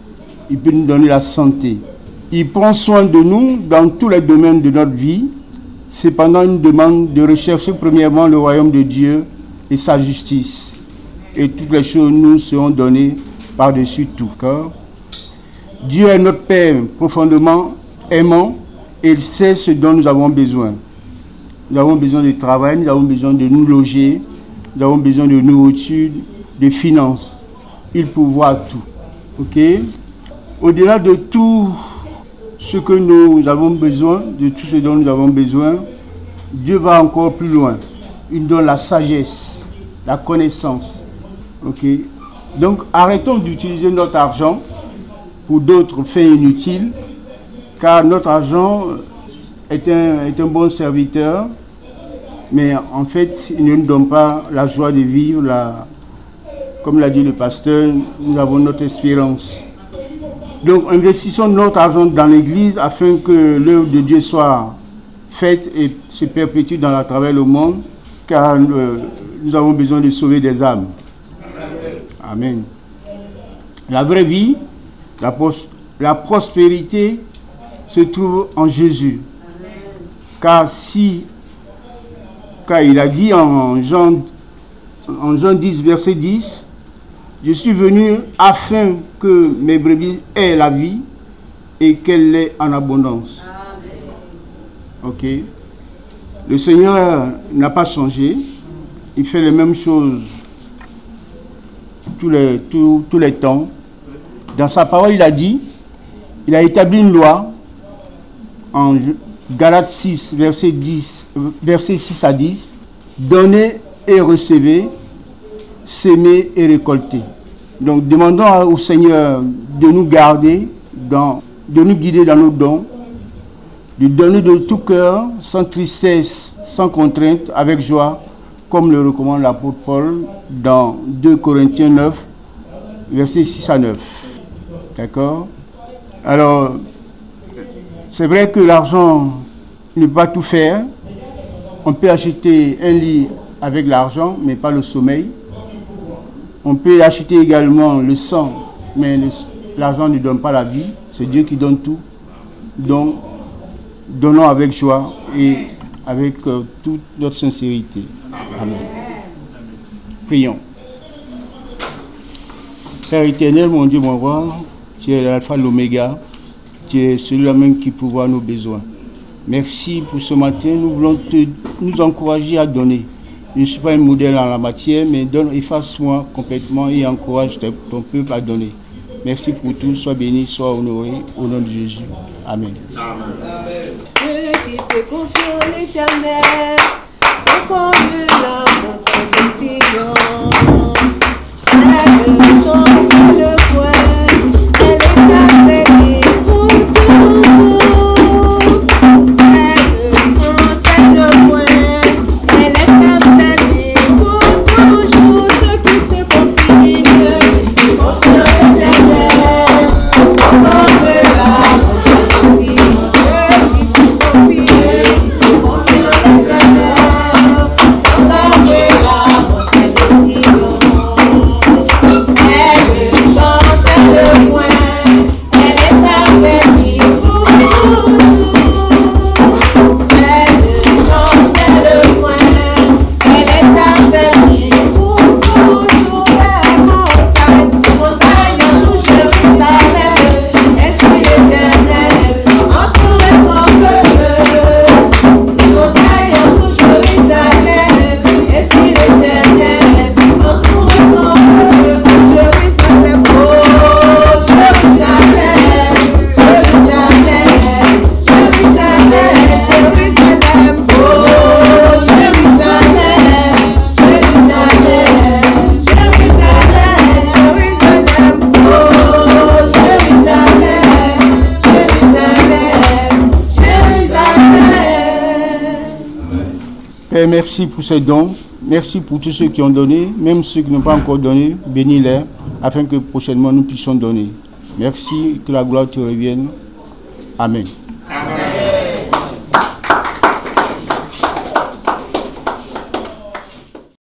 il peut nous donner la santé. Il prend soin de nous dans tous les domaines de notre vie. Cependant, il nous demande de rechercher premièrement le royaume de Dieu et sa justice. Et toutes les choses nous seront données par-dessus tout. Dieu est notre Père profondément aimant et il sait ce dont nous avons besoin. Nous avons besoin de travail, nous avons besoin de nous loger, nous avons besoin de nourriture, de finances. Il pourvoit tout. Ok? Au-delà de tout ce que nous avons besoin, de tout ce dont nous avons besoin, Dieu va encore plus loin. Il nous donne la sagesse, la connaissance. Ok? Donc arrêtons d'utiliser notre argent pour d'autres fins inutiles, car notre argent est un bon serviteur, mais en fait, il ne nous donne pas la joie de vivre. Comme l'a dit le pasteur, nous avons notre espérance. Donc, investissons notre argent dans l'Église afin que l'œuvre de Dieu soit faite et se perpétue à travers le monde, car nous avons besoin de sauver des âmes. Amen. La vraie vie, la prospérité se trouve en Jésus. Car il a dit en Jean 10, verset 10, « Je suis venu afin que mes brebis aient la vie et qu'elle l'ait en abondance. » Ok. Le Seigneur n'a pas changé. Il fait les mêmes choses tous les temps. Dans sa parole, il a dit, il a établi une loi en Galates 6, verset 6 à 10, « Donnez et recevez, s'aimer et récolter. » Donc demandons au Seigneur de nous garder, de nous guider dans nos dons, de donner de tout cœur, sans tristesse, sans contrainte, avec joie, comme le recommande l'apôtre Paul dans 2 Corinthiens 9, versets 6 à 9. D'accord? Alors, c'est vrai que l'argent ne peut pas tout faire. On peut acheter un lit avec l'argent, mais pas le sommeil. On peut acheter également le sang, mais l'argent ne donne pas la vie. C'est Dieu qui donne tout. Donc, donnons avec joie et avec toute notre sincérité. Amen. Prions. Père éternel, mon Dieu, mon roi, tu es l'alpha, l'oméga. Tu es celui-là même qui pourvoit nos besoins. Merci pour ce matin. Nous voulons nous encourager à donner. Je ne suis pas un modèle en la matière, mais efface-moi complètement et encourage ton peuple à donner. Merci pour tout. Sois béni, sois honoré. Au nom de Jésus. Amen. Ceux qui se confient en l'Éternel sont comme la montagne de Sion. Elle tombe sur le coin, elle est affaiblie pour toujours. Elle sont sur le coin, elle est affaiblie pour toujours. Ceux qui se confient en l'Éternel sont comme la montagne de Sion. Ceux qui se confient en l'Éternel sont comme la montagne de Sion. Père, merci pour ces dons. Merci pour tous ceux qui ont donné, même ceux qui n'ont pas encore donné. Bénis-les, afin que prochainement nous puissions donner. Merci, que la gloire te revienne. Amen.